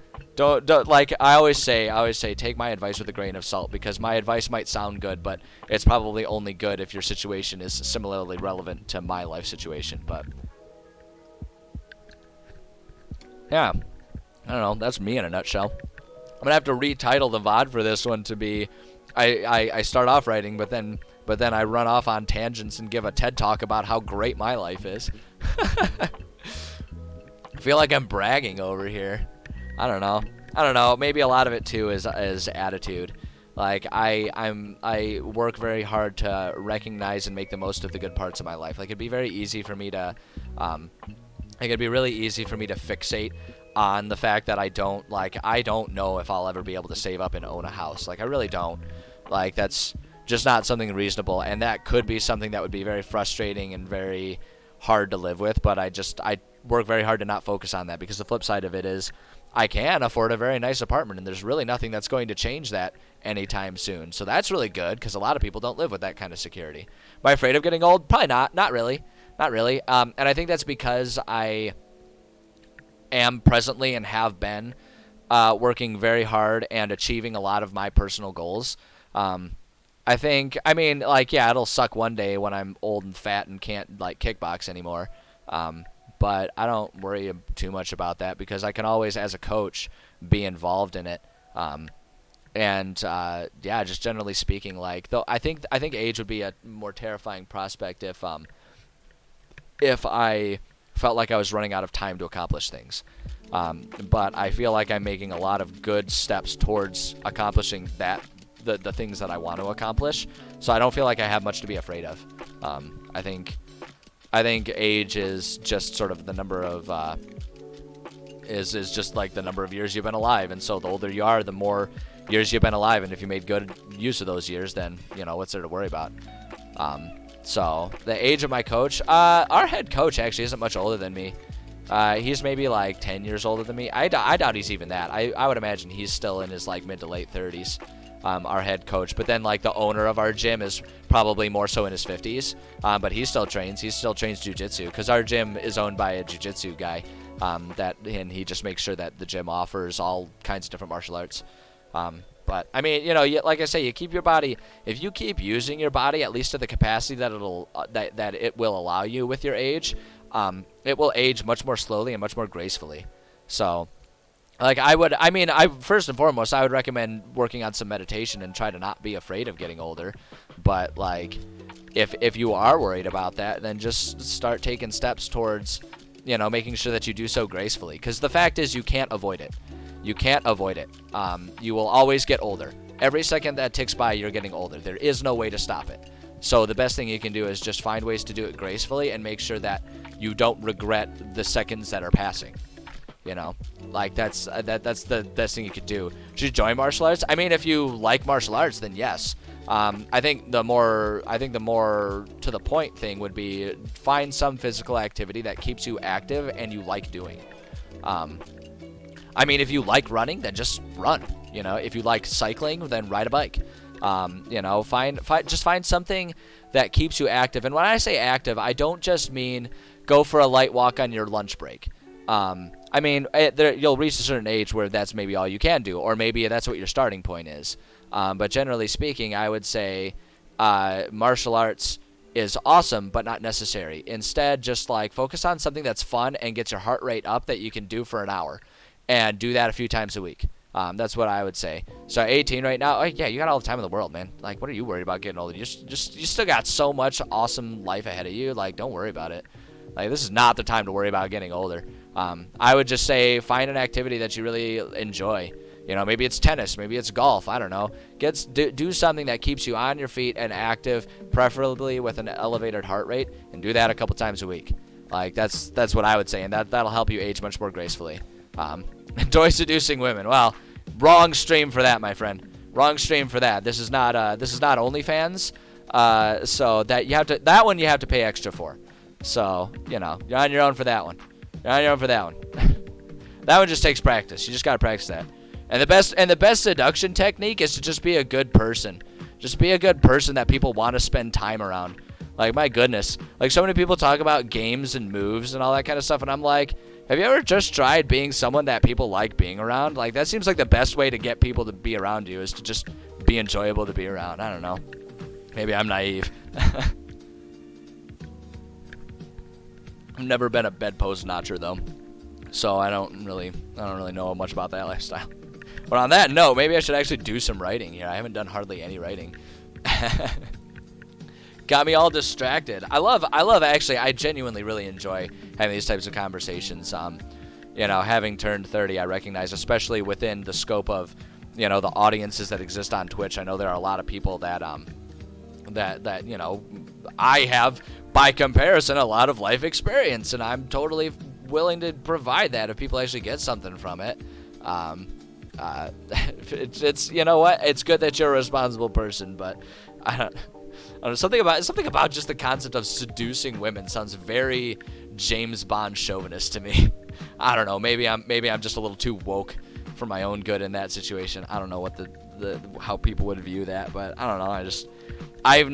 like I always say take my advice with a grain of salt, because my advice might sound good, but it's probably only good if your situation is similarly relevant to my life situation. But yeah, I don't know. That's me in a nutshell. I'm gonna have to retitle the VOD for this one to be I start off writing, but then I run off on tangents and give a TED talk about how great my life is. I feel like I'm bragging over here. I don't know. Maybe a lot of it too is attitude. Like I work very hard to recognize and make the most of the good parts of my life. Like it'd be very easy for me to it'd be really easy for me to fixate on the fact that I don't know if I'll ever be able to save up and own a house. Like I really don't. Like that's just not something reasonable, and that could be something that would be very frustrating and very hard to live with, but I work very hard to not focus on that, because the flip side of it is I can afford a very nice apartment, and there's really nothing that's going to change that anytime soon. So that's really good, because a lot of people don't live with that kind of security. Am I afraid of getting old? Probably not. Not really. And I think that's because I am presently and have been working very hard and achieving a lot of my personal goals. It'll suck one day when I'm old and fat and can't kickbox anymore. But I don't worry too much about that, because I can always, as a coach, be involved in it. Just generally speaking, though I think age would be a more terrifying prospect if I felt like I was running out of time to accomplish things. But I feel like I'm making a lot of good steps towards accomplishing the things that I want to accomplish. So I don't feel like I have much to be afraid of. I think age is just sort of the number of is just like the number of years you've been alive, and so the older you are, the more years you've been alive, and if you made good use of those years, then what's there to worry about. So the age of my coach, our head coach actually isn't much older than me. He's maybe 10 years older than me. I doubt he's even that. I would imagine he's still in his mid to late 30s. Our head coach, but then the owner of our gym is probably more so in his 50s, but he still trains jiu-jitsu, because our gym is owned by a jiu-jitsu guy, and he just makes sure that the gym offers all kinds of different martial arts. But I mean, like I say, you keep your body, if you keep using your body at least to the capacity that it will allow you with your age, it will age much more slowly and much more gracefully. So first and foremost, I would recommend working on some meditation and try to not be afraid of getting older. But if you are worried about that, then just start taking steps towards, making sure that you do so gracefully. Because the fact is, you can't avoid it. You can't avoid it. You will always get older. Every second that ticks by, you're getting older. There is no way to stop it. So the best thing you can do is just find ways to do it gracefully and make sure that you don't regret the seconds that are passing. That's the best thing you could do. Should you join martial arts? I mean, if you like martial arts, then yes. I think the more to the point thing would be find some physical activity that keeps you active and you like doing. If you like running, then just run. If you like cycling, then ride a bike. Find something that keeps you active. And when I say active, I don't just mean go for a light walk on your lunch break. You'll reach a certain age where that's maybe all you can do, or maybe that's what your starting point is. But generally speaking, I would say martial arts is awesome, but not necessary. Instead, just focus on something that's fun and gets your heart rate up that you can do for an hour, and do that a few times a week. That's what I would say. So 18 right now, yeah, you got all the time in the world, man. What are you worried about getting older? You still got so much awesome life ahead of you. Don't worry about it. This is not the time to worry about getting older. I would just say find an activity that you really enjoy. You know, maybe it's tennis, maybe it's golf, I don't know. Do something that keeps you on your feet and active, preferably with an elevated heart rate, and do that a couple times a week. Like, that's what I would say, and that'll help you age much more gracefully. Enjoy seducing women. Well, wrong stream for that, my friend. Wrong stream for that. This is not OnlyFans. So that one you have to pay extra for. So, you know, you're on your own for that one. You're on your own for that one. That one just takes practice. You just gotta practice that. And the best seduction technique is to just be a good person. Just be a good person that people want to spend time around. Like, my goodness. Like, so many people talk about games and moves and all that kind of stuff, and I'm like, have you ever just tried being someone that people like being around? Like, that seems like the best way to get people to be around you is to just be enjoyable to be around. I don't know. Maybe I'm naive. I've never been a bedpost notcher, though. So I don't really know much about that lifestyle. But on that note, maybe I should actually do some writing here. I haven't done hardly any writing. Got me all distracted. I genuinely really enjoy having these types of conversations. You know, having turned 30, I recognize, especially within the scope of, you know, the audiences that exist on Twitch, I know there are a lot of people that you know, I have, by comparison, a lot of life experience, and I'm totally willing to provide that if people actually get something from it. It's you know what? It's good that you're a responsible person, but I don't know, something about just the concept of seducing women sounds very James Bond chauvinist to me. I don't know. Maybe I'm just a little too woke for my own good in that situation. I don't know what how people would view that, but I don't know. I've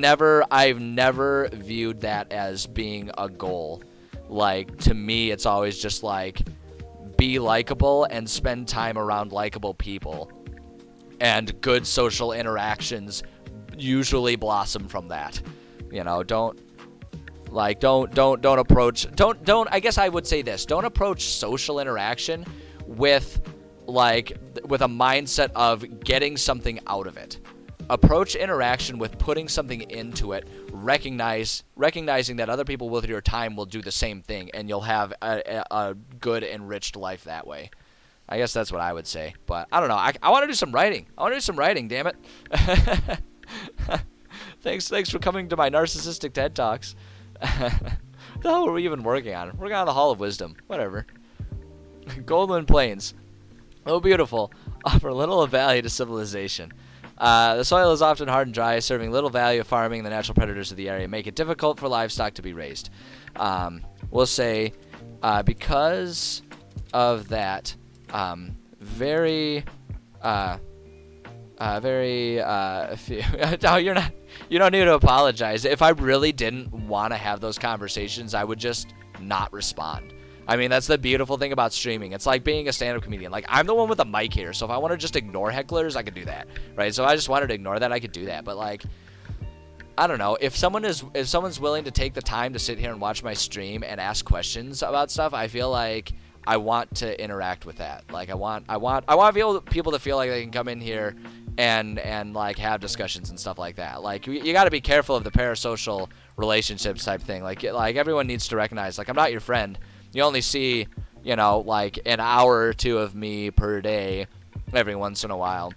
never viewed that as being a goal. Like, to me, it's always just like, be likable and spend time around likable people, and good social interactions usually blossom from that. You know, don't approach I guess I would say this: don't approach social interaction with a mindset of getting something out of it. Approach interaction with putting something into it, recognizing that other people with your time will do the same thing, and you'll have a good, enriched life that way. I guess that's what I would say. But I don't know. I want to do some writing. Damn it. Thanks for coming to my narcissistic TED Talks. What the hell were we even working on? Working on the Hall of Wisdom. Whatever. Golden Plains. Oh, beautiful. Offer little of value to civilization. The soil is often hard and dry, serving little value of farming. The natural predators of the area make it difficult for livestock to be raised. We'll say, because of that, very few. No, you're not. You don't need to apologize. If I really didn't want to have those conversations, I would just not respond. I mean, that's the beautiful thing about streaming. It's like being a stand-up comedian. Like, I'm the one with a mic here, so if I want to just ignore hecklers, I could do that, right? So if I just wanted to ignore that, I could do that. But, like, I don't know. If someone's willing to take the time to sit here and watch my stream and ask questions about stuff, I feel like I want to interact with that. Like, I want people to feel like they can come in here and like have discussions and stuff like that. Like, you got to be careful of the parasocial relationships type thing. Like everyone needs to recognize, like, I'm not your friend. You only see, you know, like an hour or two of me per day every once in a while.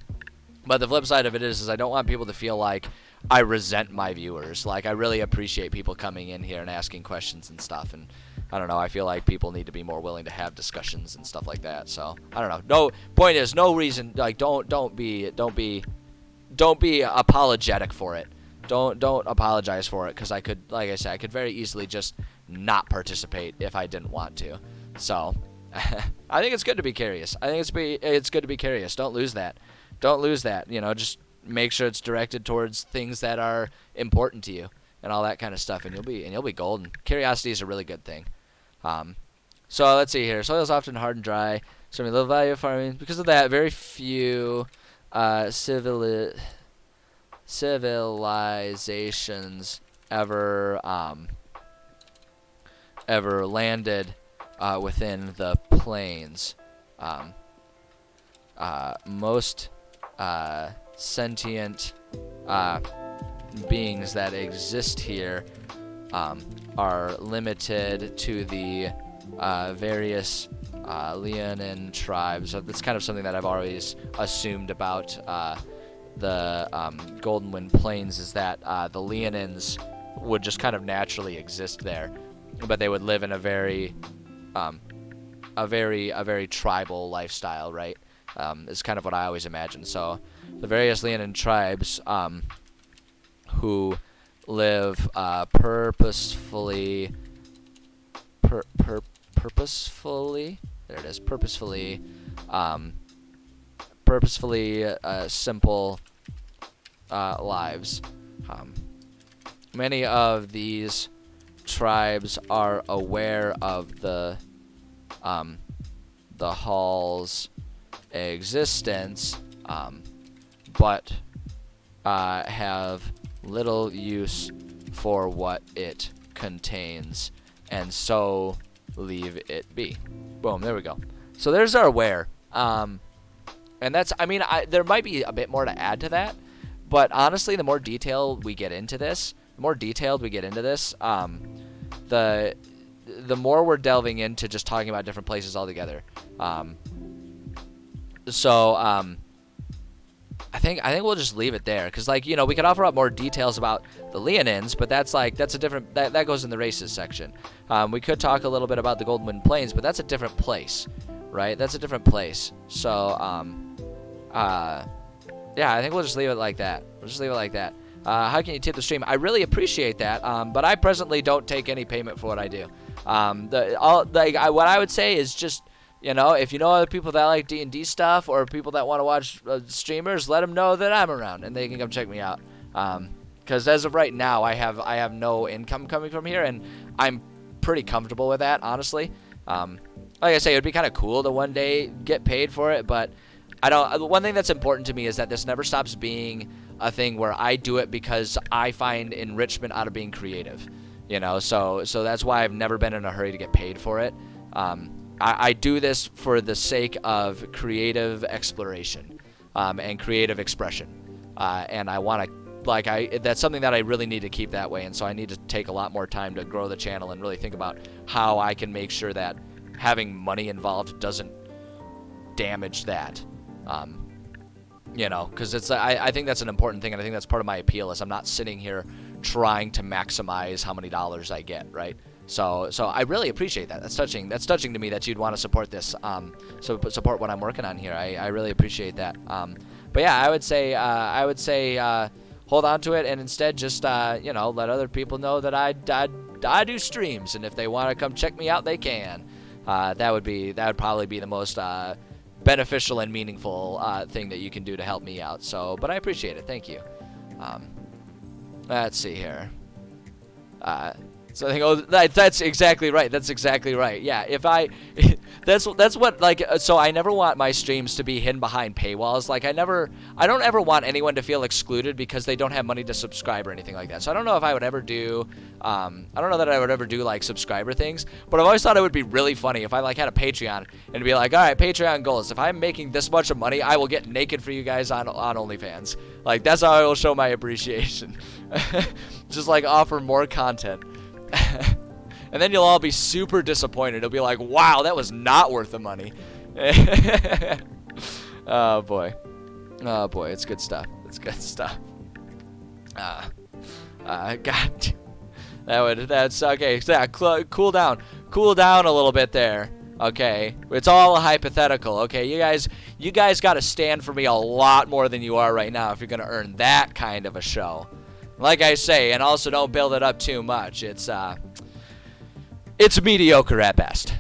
But the flip side of it is I don't want people to feel like I resent my viewers. Like, I really appreciate people coming in here and asking questions and stuff. And I don't know, I feel like people need to be more willing to have discussions and stuff like that. So I don't know. No, point is, no reason. Like, don't be apologetic for it. Don't apologize for it, because I could, like I said, I could very easily just not participate if I didn't want to. So I think it's good to be curious. It's good to be curious. Don't lose that. You know, just make sure it's directed towards things that are important to you and all that kind of stuff, and you'll be golden. Curiosity is a really good thing. So let's see here. Soil is often hard and dry, serving little value of farming. Because of that, very few civilizations ever landed within the plains. Most sentient beings that exist here are limited to the various Leonan Tribes. So that's kind of something that I've always assumed about the Golden Wind Plains, is that the Leonans would just kind of naturally exist there, but they would live in a very tribal lifestyle, right? Is kind of what I always imagined. So the various Leonan tribes who live purposefully simple lives. Many of these tribes are aware of the hall's existence, but have little use for what it contains, and so leave it be. Boom, there we go. So there's our where. And that's, I mean, there might be a bit more to add to that, but honestly, the more detailed we get into this, the more we're delving into just talking about different places altogether. I think we'll just leave it there, because, like, you know, we could offer up more details about the Leonans, but that's a different, that goes in the races section. We could talk a little bit about the Golden Wind Plains, but that's a different place, right? That's a different place. So yeah, I think we'll just leave it like that. How can you tip the stream? I really appreciate that, but I presently don't take any payment for what I do. What I would say is just, you know, if you know other people that like D&D stuff, or people that want to watch streamers, let them know that I'm around and they can come check me out. Because as of right now, I have no income coming from here, and I'm pretty comfortable with that, honestly. Like I say, it would be kind of cool to one day get paid for it, but I don't. One thing that's important to me is that this never stops being a thing where I do it because I find enrichment out of being creative. You know, so that's why I've never been in a hurry to get paid for it. I do this for the sake of creative exploration and creative expression, and I want to, that's something that I really need to keep that way, and so I need to take a lot more time to grow the channel and really think about how I can make sure that having money involved doesn't damage that. You know, because it's, I think that's an important thing, and I think that's part of my appeal, is I'm not sitting here trying to maximize how many dollars I get, right? So I really appreciate that. That's touching to me that you'd want to support this, support what I'm working on here. I really appreciate that. But yeah, I would say hold on to it, and instead just you know, let other people know that I do streams, and if they want to come check me out, they can. That would probably be the most beneficial and meaningful thing that you can do to help me out. So, but I appreciate it. Thank you. Let's see here. So I think, oh, that's exactly right. That's exactly right. Yeah, if I, that's what, like, so I never want my streams to be hidden behind paywalls. Like, I don't ever want anyone to feel excluded because they don't have money to subscribe or anything like that. So I don't know if I would ever do, I don't know that I would ever do, like, subscriber things, but I've always thought it would be really funny if I, like, had a Patreon and be like, all right, Patreon goals. If I'm making this much of money, I will get naked for you guys on OnlyFans. Like, that's how I will show my appreciation. Just, like, offer more content. And then you'll all be super disappointed. It'll be like, wow, that was not worth the money. Oh boy, it's good stuff. God, that's okay. Yeah, cool down a little bit there. Okay, it's all hypothetical. Okay, you guys got to stand for me a lot more than you are right now if you're gonna earn that kind of a show. Like I say, and also don't build it up too much. It's mediocre at best.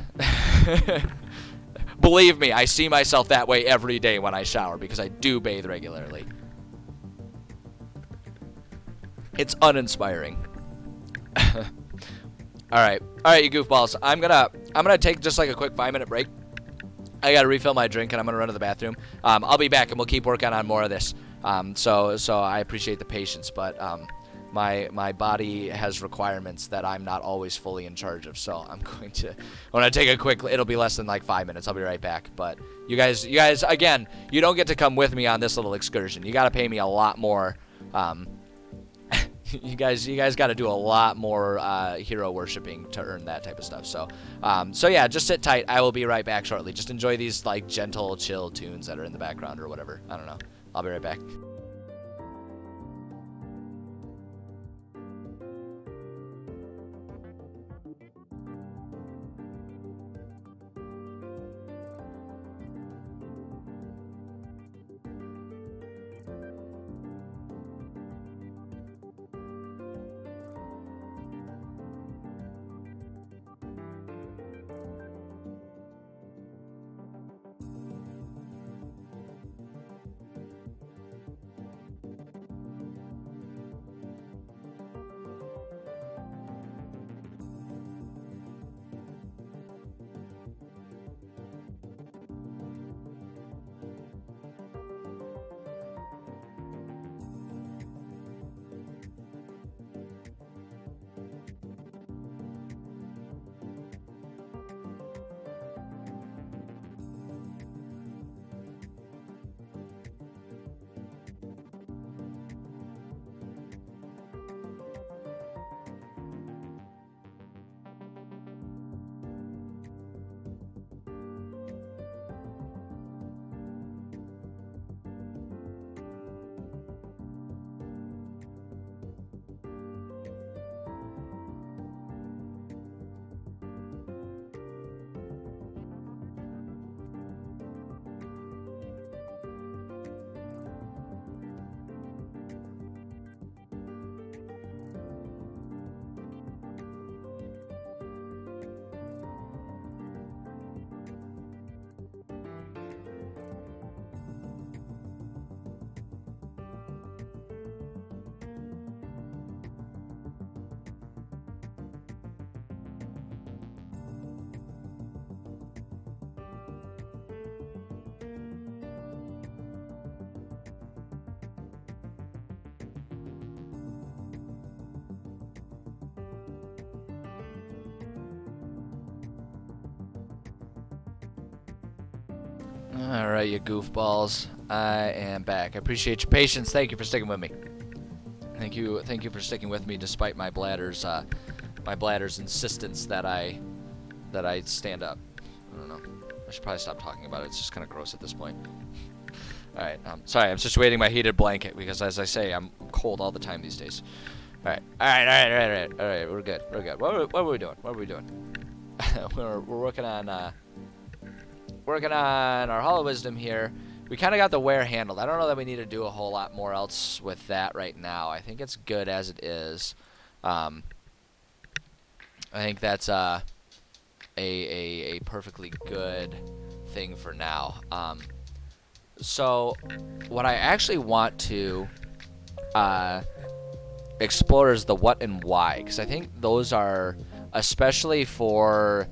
Believe me, I see myself that way every day when I shower because I do bathe regularly. It's uninspiring. All right, you goofballs. I'm gonna take just like a quick 5-minute break. I gotta refill my drink and I'm gonna run to the bathroom. I'll be back and we'll keep working on more of this. So I appreciate the patience, but my body has requirements that I'm not always fully in charge of. So I'm gonna take a quick. It'll be less than like 5 minutes. I'll be right back. But you guys, again, you don't get to come with me on this little excursion. You got to pay me a lot more. you guys got to do a lot more hero worshiping to earn that type of stuff. So so yeah, just sit tight. I will be right back shortly. Just enjoy these like gentle, chill tunes that are in the background or whatever. I don't know. I'll be right back. Alright, you goofballs. I am back. I appreciate your patience. Thank you for sticking with me. Thank you for sticking with me despite my bladder's insistence that I stand up. I don't know. I should probably stop talking about it. It's just kind of gross at this point. Alright, sorry, I'm situating my heated blanket because, as I say, I'm cold all the time these days. Alright, we're good. What are we doing? We're working on our Hall of Wisdom here. We kind of got the where handled. I don't know that we need to do a whole lot more else with that right now. I think it's good as it is. I think that's a perfectly good thing for now. So what I actually want to explore is the what and why, because I think those are, especially for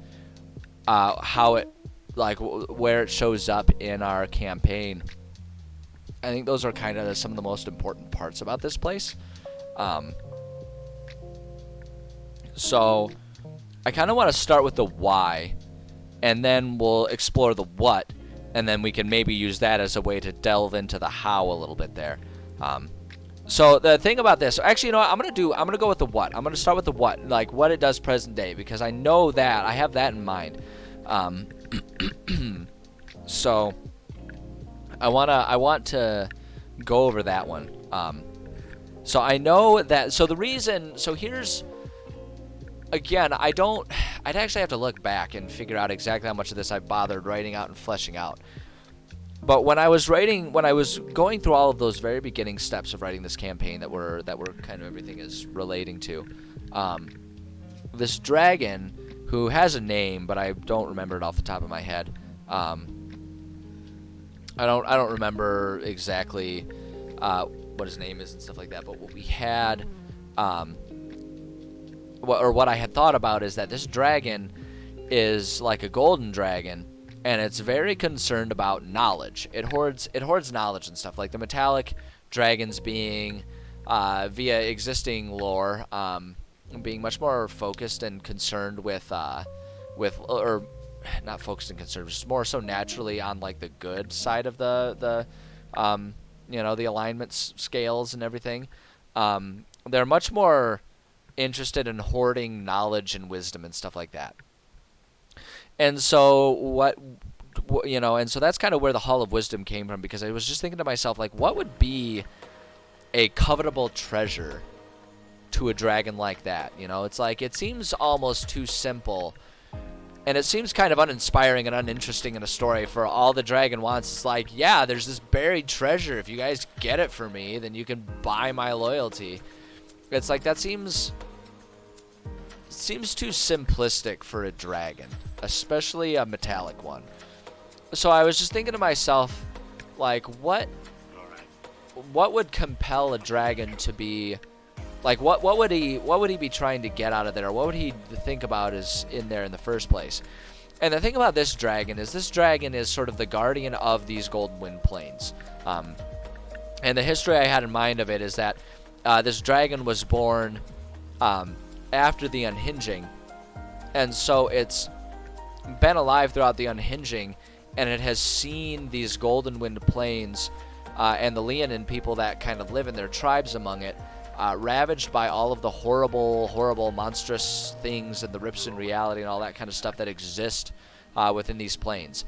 how it, like where it shows up in our campaign, I think those are kind of some of the most important parts about this place. So I kind of want to start with the why, and then we'll explore the what, and then we can maybe use that as a way to delve into the how a little bit there. So the thing about this, actually, you know what, I'm gonna go with the what. I'm gonna start with the what, like what it does present day, because I know that I have that in mind. So I want to go over that one. So I know that, so the reason, so here's, again, I'd actually have to look back and figure out exactly how much of this I bothered writing out and fleshing out. But when I was going through all of those very beginning steps of writing this campaign that were kind of everything is relating to, this dragon, who has a name, but I don't remember it off the top of my head. I don't remember exactly what his name is and stuff like that. But what we had, what I had thought about is that this dragon is like a golden dragon, and it's very concerned about knowledge. It hoards knowledge and stuff, like the metallic dragons being via existing lore. Being much more focused and concerned with or not focused and concerned, just more so naturally on like the good side of the alignment scales and everything. they're much more interested in hoarding knowledge and wisdom and stuff like that. And so and so that's kind of where the Hall of Wisdom came from, because I was just thinking to myself, like, what would be a covetable treasure to a dragon like that? It's like, it seems almost too simple, and it seems kind of uninspiring and uninteresting in a story. For all the dragon wants is like, yeah, there's this buried treasure. If you guys get it for me, then you can buy my loyalty. It's like, that seems too simplistic for a dragon, especially a metallic one. So I was just thinking to myself, like, what would compel a dragon to be, like, what would he be trying to get out of there? What would he think about is in there in the first place? And the thing about this dragon is sort of the guardian of these Golden Wind Plains. And the history I had in mind of it is that this dragon was born after the unhinging, and so it's been alive throughout the unhinging, and it has seen these Golden Wind Plains and the Leonan people that kind of live in their tribes among it, ravaged by all of the horrible, monstrous things and the rips in reality and all that kind of stuff that exist within these plains.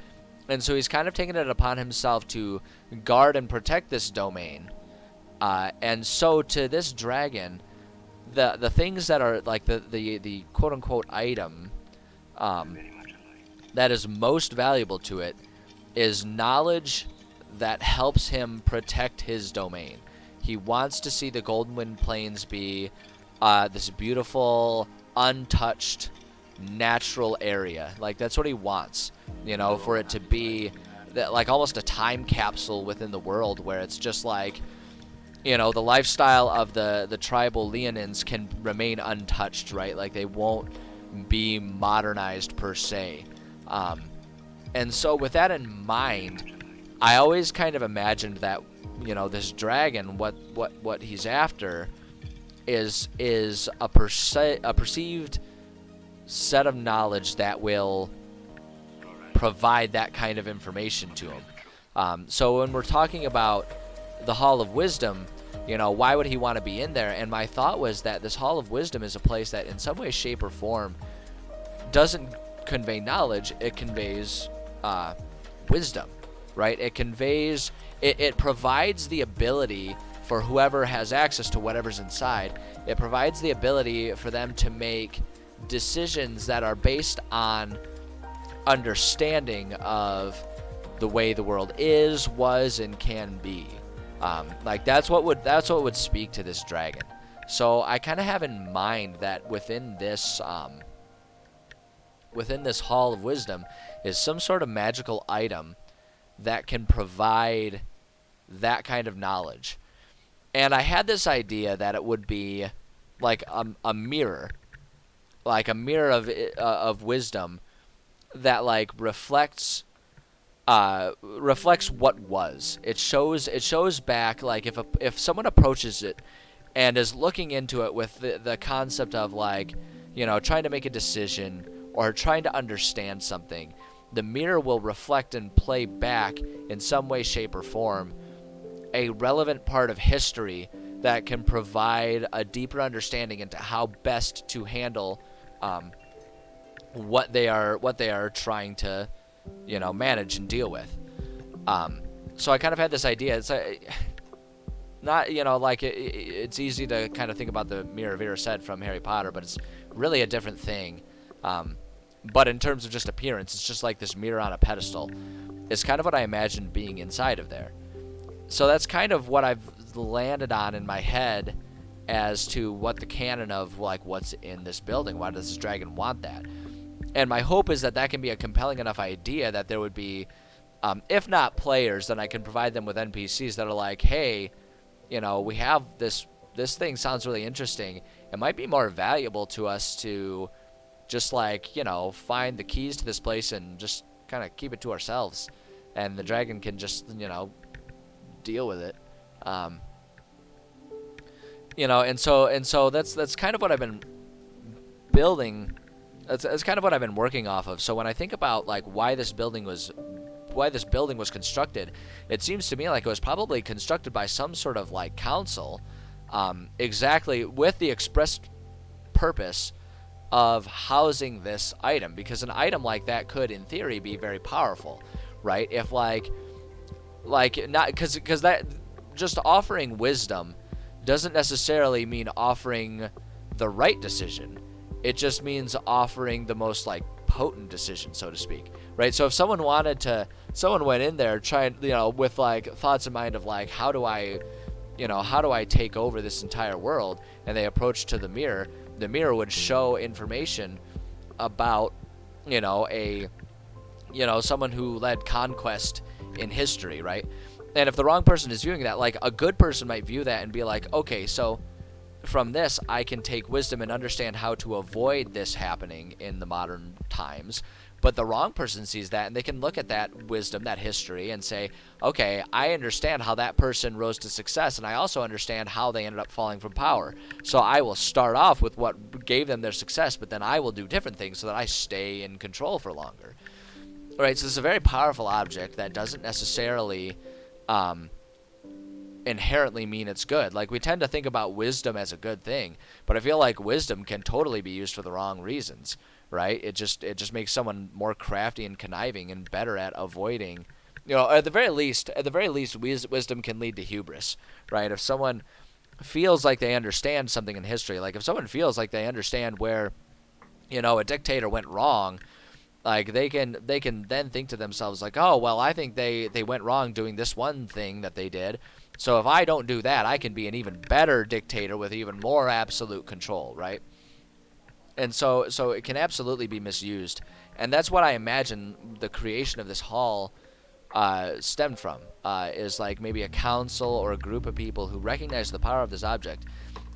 And so he's kind of taken it upon himself to guard and protect this domain. And so to this dragon, the things that are like the quote unquote item that is most valuable to it is knowledge that helps him protect his domain. He wants to see the Golden Wind Plains be this beautiful, untouched, natural area. Like, that's what he wants, for it to be that, like, almost a time capsule within the world, where it's just like, the lifestyle of the tribal Leonins can remain untouched, right? Like, they won't be modernized per se. And so with that in mind, I always kind of imagined that, this dragon, what he's after is a perceived set of knowledge that will provide that kind of information to him. So when we're talking about the Hall of Wisdom, why would he want to be in there? And my thought was that this Hall of Wisdom is a place that in some way, shape, or form doesn't convey knowledge. It conveys wisdom, right? It provides the ability for whoever has access to whatever's inside. It provides the ability for them to make decisions that are based on understanding of the way the world is, was, and can be. Like, that's what would speak to this dragon. So I kind of have in mind that within this Hall of Wisdom is some sort of magical item that can provide that kind of knowledge. And I had this idea that it would be like a mirror, like a mirror of wisdom that, like, reflects what was. It shows back, like, if someone approaches it and is looking into it with the concept of, like, trying to make a decision or trying to understand something, the mirror will reflect and play back in some way, shape, or form a relevant part of history that can provide a deeper understanding into how best to handle what they are trying to manage and deal with. So I kind of had this idea. It's not it's easy to kind of think about the Mirror of Erised from Harry Potter, but it's really a different thing. But in terms of just appearance, it's just like this mirror on a pedestal. It's kind of what I imagined being inside of there. So that's kind of what I've landed on in my head as to what the canon of, like, what's in this building. Why does this dragon want that? And my hope is that can be a compelling enough idea that there would be, if not players, then I can provide them with NPCs that are like, hey, we have this thing sounds really interesting. It might be more valuable to us to just, like, find the keys to this place and just kind of keep it to ourselves. And the dragon can just, deal with it. And so that's kind of what I've been building. That's kind of what I've been working off of. So when I think about, like, why this building was constructed, it seems to me like it was probably constructed by some sort of, like, council, exactly with the express purpose of housing this item, because an item like that could in theory be very powerful, right? If like not because that just offering wisdom doesn't necessarily mean offering the right decision. It just means offering the most like potent decision, so to speak, right? So if someone went in there trying, with like thoughts in mind of like, how do I take over this entire world, and they approach to the mirror would show information about, someone who led conquest in history, right? And if the wrong person is viewing that, like a good person might view that and be like, okay, so from this I can take wisdom and understand how to avoid this happening in the modern times. But the wrong person sees that, and they can look at that wisdom, that history, and say, okay, I understand how that person rose to success, and I also understand how they ended up falling from power. So I will start off with what gave them their success, but then I will do different things so that I stay in control for longer. All right, so it's a very powerful object that doesn't necessarily inherently mean it's good. Like, we tend to think about wisdom as a good thing, but I feel like wisdom can totally be used for the wrong reasons, right? It just makes someone more crafty and conniving and better at avoiding, at the very least, wisdom can lead to hubris, right? If someone feels like they understand something in history, like if someone feels like they understand where, a dictator went wrong, like they can then think to themselves like, oh, well, I think they went wrong doing this one thing that they did. So if I don't do that, I can be an even better dictator with even more absolute control, right? And so it can absolutely be misused. And that's what I imagine the creation of this hall stemmed from, is like maybe a council or a group of people who recognized the power of this object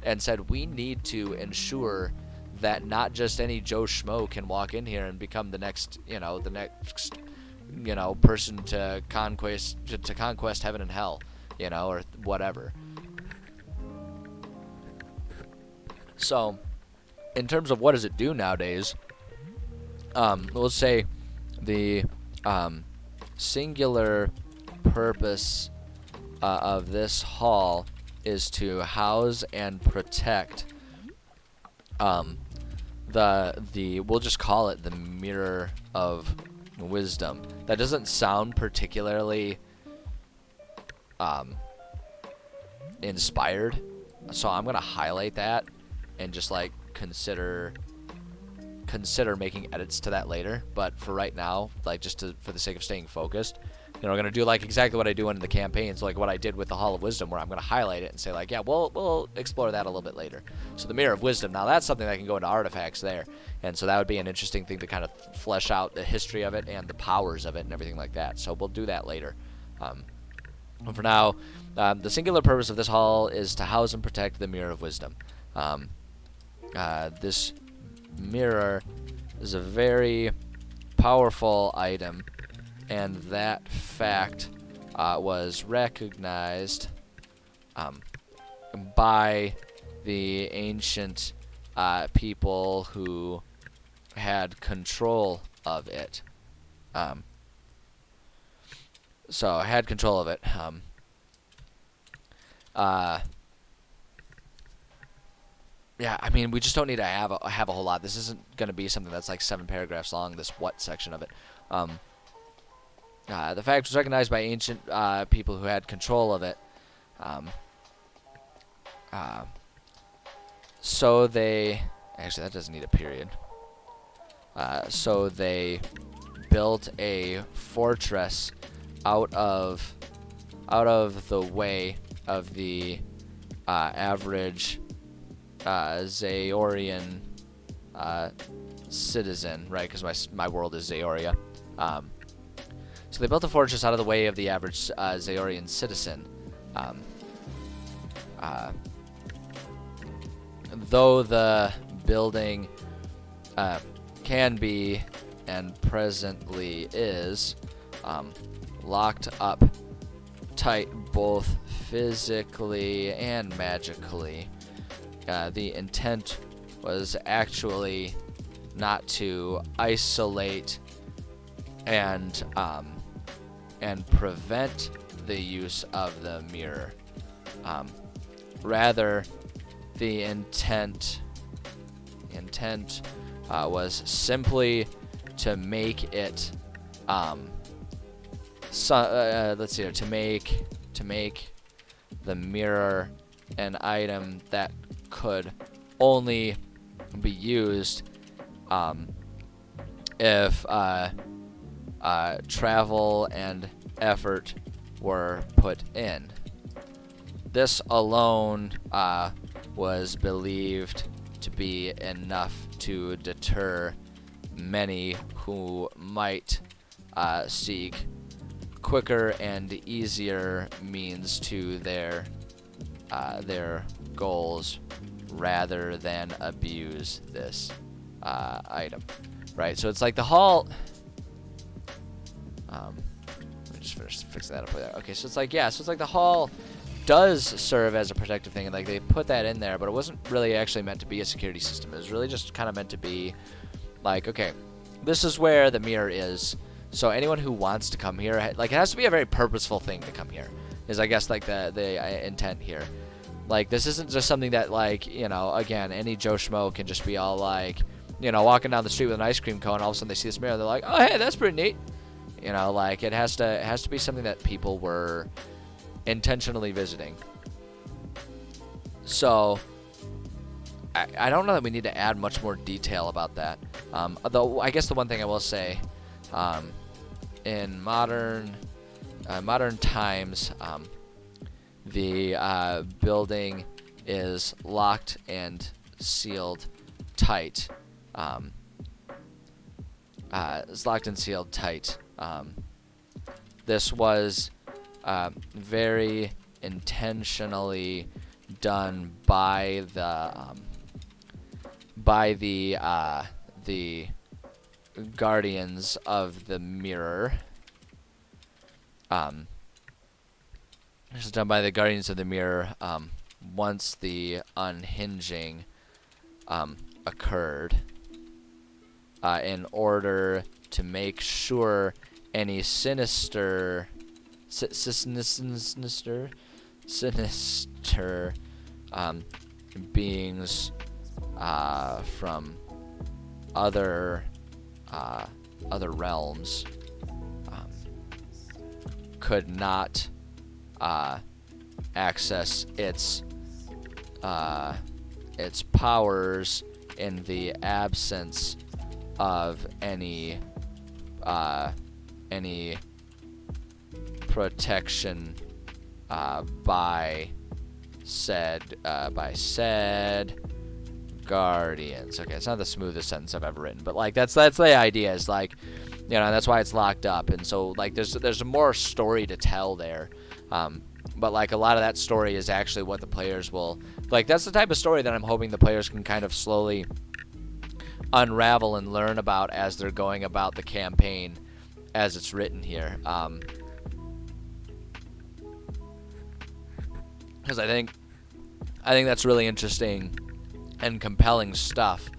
and said, we need to ensure that not just any Joe Schmo can walk in here and become the next person to conquest heaven and hell, or whatever. So, in terms of what does it do nowadays, let's say the singular purpose of this hall is to house and protect we'll just call it the Mirror of Wisdom. That doesn't sound particularly inspired, so I'm gonna highlight that and just like consider making edits to that later. But for right now, like for the sake of staying focused, we're gonna do like exactly what I do in the campaigns, like what I did with the Hall of Wisdom, where I'm gonna highlight it and say like, yeah, we'll explore that a little bit later. So the Mirror of Wisdom, now that's something that can go into artifacts there, and so that would be an interesting thing to kind of flesh out the history of it and the powers of it and everything like that. So we'll do that later. For now, the singular purpose of this hall is to house and protect the Mirror of Wisdom. This mirror is a very powerful item, and that fact was recognized by the ancient people who had control of it. So had control of it. Yeah, I mean, we just don't need to have a whole lot. This isn't going to be something that's like 7 paragraphs long, this what section of it. The fact was recognized by ancient people who had control of it. So they... Actually, that doesn't need a period. So they built a fortress out of the way of the average Zaorian citizen, right? Because my world is Zaoria. So they built a fortress out of the way of the average Zaorian citizen. Though the building can be, and presently is, locked up tight both physically and magically, the intent was actually not to isolate and prevent the use of the mirror, Rather, the intent was simply to make it let's see here, to make the mirror an item that could only be used if travel and effort were put in. This alone was believed to be enough to deter many who might seek quicker and easier means to their goals rather than abuse this item. Right, so it's like the hall. Let me just fix that up there. Okay, so it's like, yeah, so it's like the hall does serve as a protective thing, and like they put that in there, but it wasn't really actually meant to be a security system. It was really just kind of meant to be like, okay, this is where the mirror is. So anyone who wants to come here, like, it has to be a very purposeful thing to come here. Is I guess like the intent here. Like, this isn't just something that, like, you know, again, any Joe Schmo can just be all like, you know, walking down the street with an ice cream cone, all of a sudden they see this mirror, they're like, oh, hey, that's pretty neat. You know, like, it has to be something that people were intentionally visiting. So I don't know that we need to add much more detail about that. Although I guess the one thing I will say, in modern times, the building is locked and sealed tight. It's locked and sealed tight. This was very intentionally done by the guardians of the mirror. This is done by the guardians of the mirror once the unhinging occurred, in order to make sure any sinister beings from other realms could not access its powers in the absence of any protection by said guardians. Okay, it's not the smoothest sentence I've ever written, but like that's the idea. Is like, you know, that's why it's locked up, and so like there's more story to tell there. But like a lot of that story is actually what the players will like. That's the type of story that I'm hoping the players can kind of slowly unravel and learn about as they're going about the campaign as it's written here. Because I think that's really interesting and compelling stuff,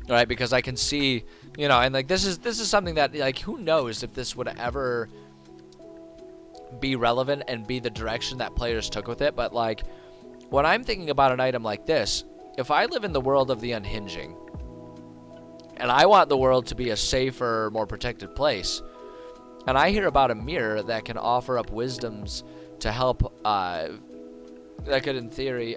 right? Because I can see, you know, and like this is something that, like, who knows if this would ever be relevant and be the direction that players took with it. But like, when I'm thinking about an item like this, if I live in the world of the unhinging and I want the world to be a safer, more protected place, and I hear about a mirror that can offer up wisdoms to help, that could in theory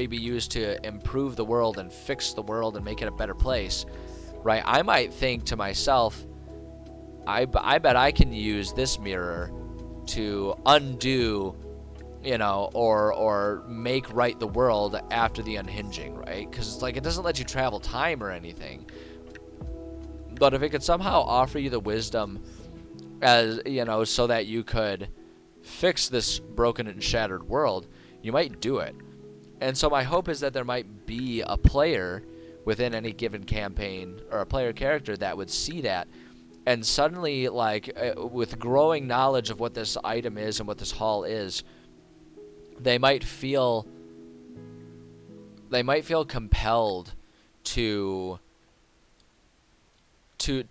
be used to improve the world and fix the world and make it a better place, right? I might think to myself, I bet I can use this mirror to undo, you know, or make right the world after the unhinging, right? Because it's like, it doesn't let you travel time or anything. But if it could somehow offer you the wisdom, as you know, so that you could fix this broken and shattered world, you might do it. And so my hope is that there might be a player within any given campaign, or a player character that would see that, and suddenly, like, with growing knowledge of what this item is and what this hall is, they might feel compelled to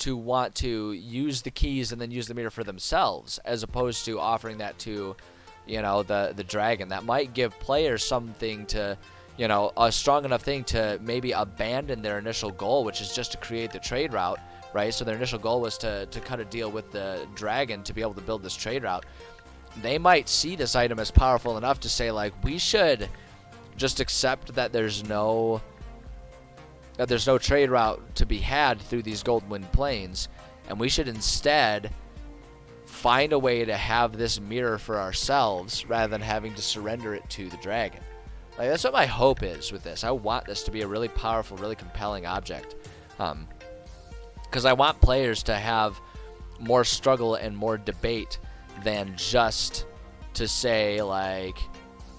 want to use the keys and then use the mirror for themselves, as opposed to offering that to the dragon. That might give players something to, a strong enough thing to maybe abandon their initial goal, which is just to create the trade route, right? So their initial goal was to cut a deal with the dragon to be able to build this trade route. They might see this item as powerful enough to say, like, we should just accept that there's no trade route to be had through these Goldwind Plains, and we should instead find a way to have this mirror for ourselves rather than having to surrender it to the dragon. Like, that's what my hope is with this. I want this to be a really powerful, really compelling object, because I want players to have more struggle and more debate than just to say, like,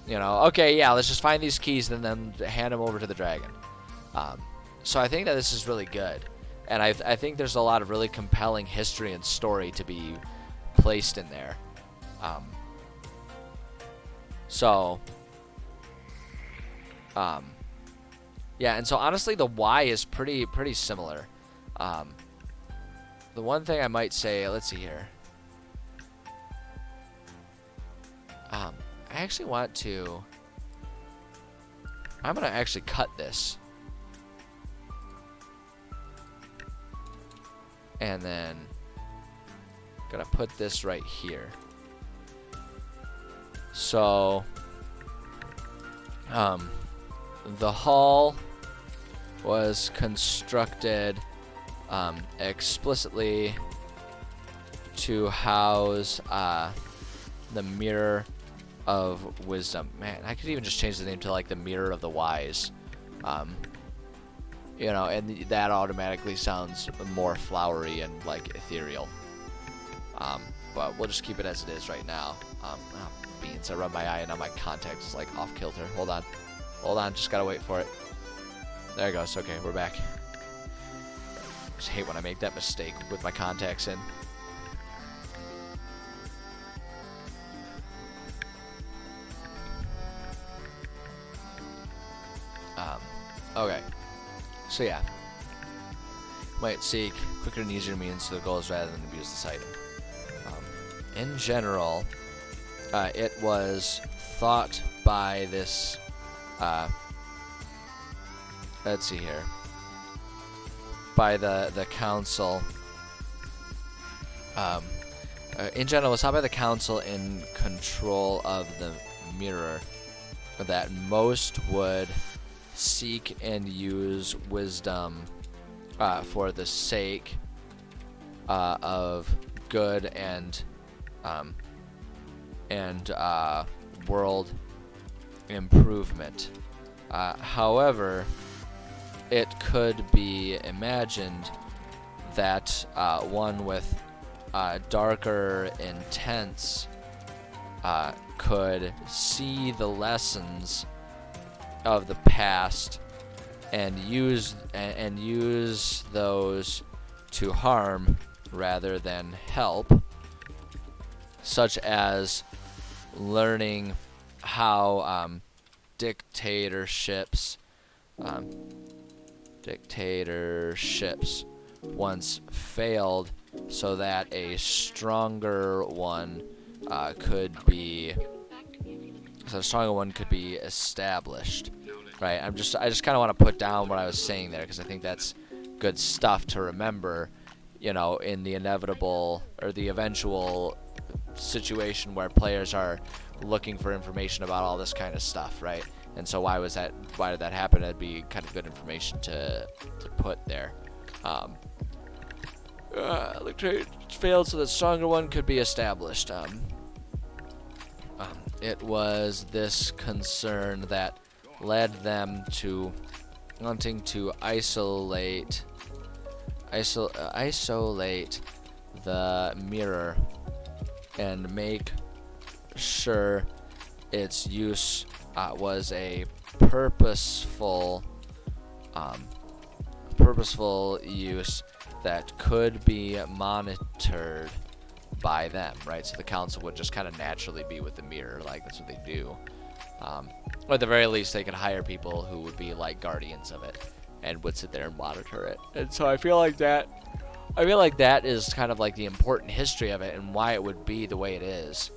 okay, yeah, let's just find these keys and then hand them over to the dragon. So I think that this is really good, and I think there's a lot of really compelling history and story to be placed in there. Yeah, and so honestly, the Y is pretty similar. The one thing I might say, let's see here. I actually want to. I'm gonna actually cut this, and then gonna put this right here. So, the hall was constructed explicitly to house the Mirror of Wisdom. Man, I could even just change the name to like the Mirror of the Wise. And that automatically sounds more flowery and like ethereal. But we'll just keep it as it is right now. Beans, I rub my eye and now my contact is like off kilter. Hold on, just gotta wait for it. There it goes. Okay, we're back. I just hate when I make that mistake with my contacts in. Okay. So yeah. Might seek quicker and easier means to the goals rather than abuse this item. In general, it was thought by this, let's see here, by the council. In general, it was thought by the council in control of the mirror that most would seek and use wisdom for the sake of good and world improvement. However, it could be imagined that one with darker intents could see the lessons of the past and use those to harm rather than help, such as learning how dictatorships once failed, so that a stronger one could be established. Right? I just kind of want to put down what I was saying there, because I think that's good stuff to remember, in the inevitable or the eventual situation where players are looking for information about all this kind of stuff, right? And so why did that happen? That'd be kind of good information to put there. Trade failed, so the stronger one could be established. It was this concern that led them to wanting to isolate the mirror and make sure its use was a purposeful use that could be monitored by them, right? So the council would just kind of naturally be with the mirror, like that's what they do. Or at the very least, they could hire people who would be like guardians of it and would sit there and monitor it. And so I feel like that is kind of like the important history of it and why it would be the way it is.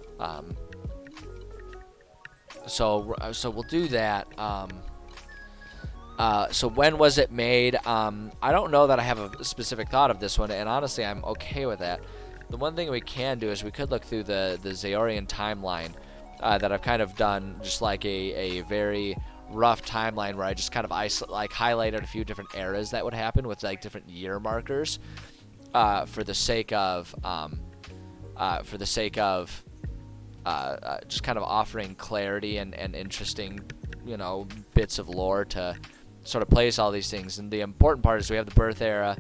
so we'll do that. So when was it made? I don't know that I have a specific thought of this one, and honestly, I'm okay with that. The one thing we can do is we could look through the Zaorian timeline that I've kind of done, just like a very rough timeline where I just kind of highlighted a few different eras that would happen with like different year markers for the sake of just kind of offering clarity and interesting, bits of lore to sort of place all these things. And the important part is we have the birth era,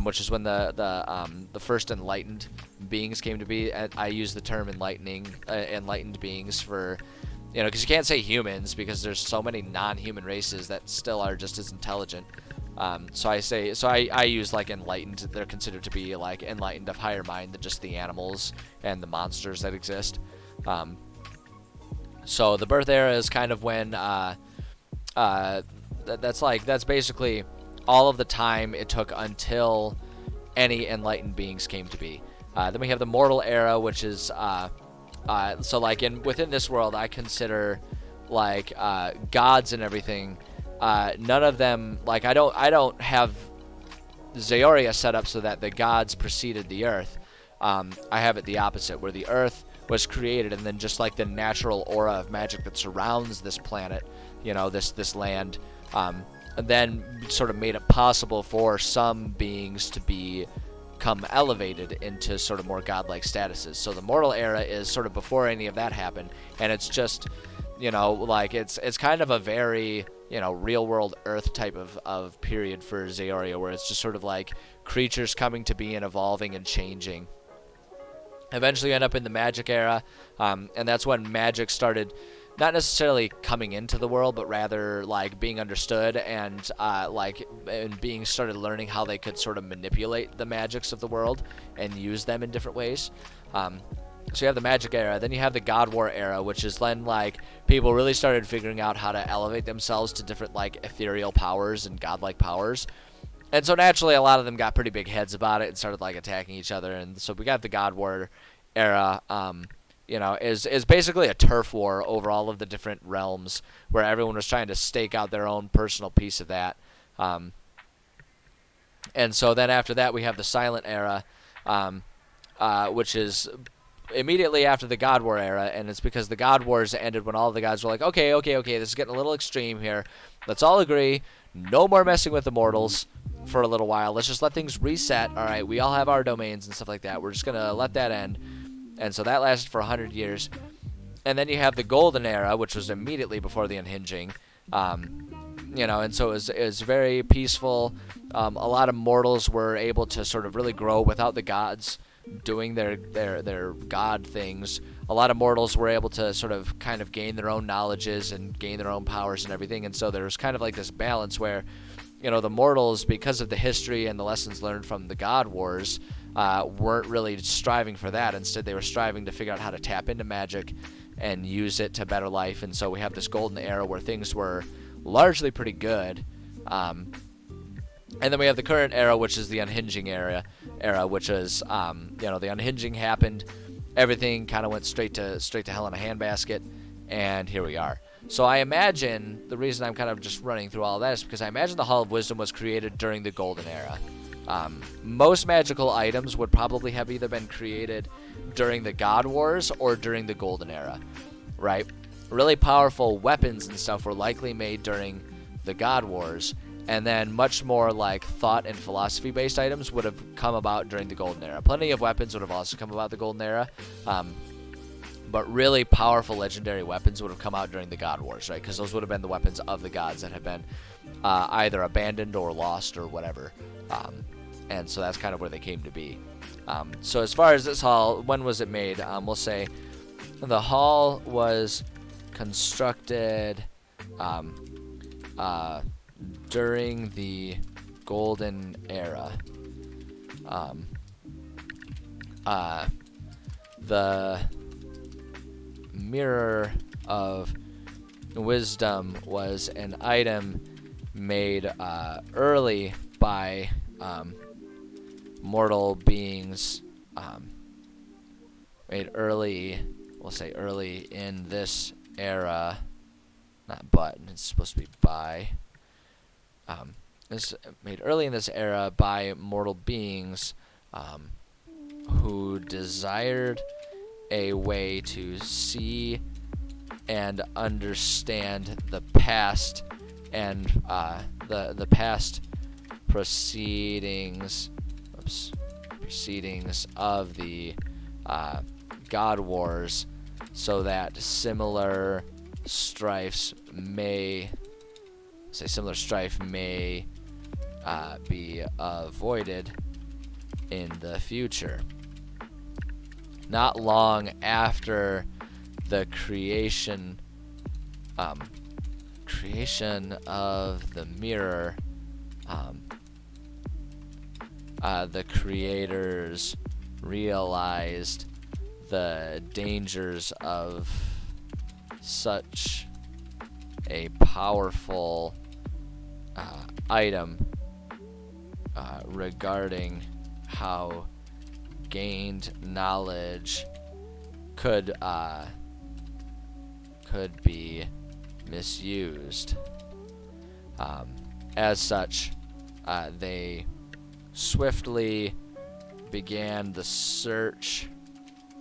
which is when the first enlightened beings came to be. I use the term enlightened beings for, because you can't say humans because there's so many non-human races that still are just as intelligent. So I use like enlightened. They're considered to be like enlightened of higher mind than just the animals and the monsters that exist. So the birth era is kind of when that's basically all of the time it took until any enlightened beings came to be. Then we have the mortal era, which is so like within this world, I consider like gods and everything. None of them, like I don't have Zaoria set up so that the gods preceded the earth. I have it the opposite, where the earth was created, and then just like the natural aura of magic that surrounds this planet, this land, then sort of made it possible for some beings to become elevated into sort of more godlike statuses. So the mortal era is sort of before any of that happened, and it's just, like it's kind of a very, real world earth type of period for Zaoria, where it's just sort of like creatures coming to be and evolving and changing. Eventually end up in the magic era, and that's when magic started not necessarily coming into the world, but rather like being understood and being started learning how they could sort of manipulate the magics of the world and use them in different ways. So you have the magic era, then you have the God War era, which is when like people really started figuring out how to elevate themselves to different like ethereal powers and godlike powers. And so naturally a lot of them got pretty big heads about it and started like attacking each other. And so we got the God War era, is basically a turf war over all of the different realms where everyone was trying to stake out their own personal piece of that. And so then after that we have the Silent era, which is immediately after the God War era, and it's because the God Wars ended when all the gods were like, okay, this is getting a little extreme here. Let's all agree, no more messing with the mortals for a little while. Let's just let things reset. All right, we all have our domains and stuff like that. We're just going to let that end. And so that lasted for 100 years. And then you have the Golden Era, which was immediately before the Unhinging. And so it was very peaceful. A lot of mortals were able to sort of really grow without the gods doing their god things. A lot of mortals were able to sort of kind of gain their own knowledges and gain their own powers and everything. And so there was kind of like this balance where, the mortals, because of the history and the lessons learned from the God Wars, weren't really striving for that. Instead, they were striving to figure out how to tap into magic and use it to better life. And so we have this golden era where things were largely pretty good. And then we have the current era, which is the Unhinging era, which is, the Unhinging happened. Everything kind of went straight to hell in a handbasket, and here we are. So I imagine the reason I'm kind of just running through all of that is because I imagine the Hall of Wisdom was created during the Golden Era. Most magical items would probably have either been created during the God Wars or during the Golden Era, right? Really powerful weapons and stuff were likely made during the God Wars, and then much more like thought and philosophy-based items would have come about during the Golden Era. Plenty of weapons would have also come about the Golden Era, but really powerful legendary weapons would have come out during the God Wars, right? Because those would have been the weapons of the gods that had been either abandoned or lost or whatever. And so that's kind of where they came to be. So as far as this hall, when was it made? We'll say the hall was constructed during the Golden Era. The Mirror of Wisdom was an item made early by mortal beings, made early, we'll say early in this era, not but, it's supposed to be by. This made early in this era by mortal beings who desired a way to see and understand the past and the past proceedings of the God Wars, so that similar strife may be avoided in the future. Not long after the creation of the mirror, the creators realized the dangers of such a powerful item regarding how gained knowledge could be misused. As such, they swiftly began the search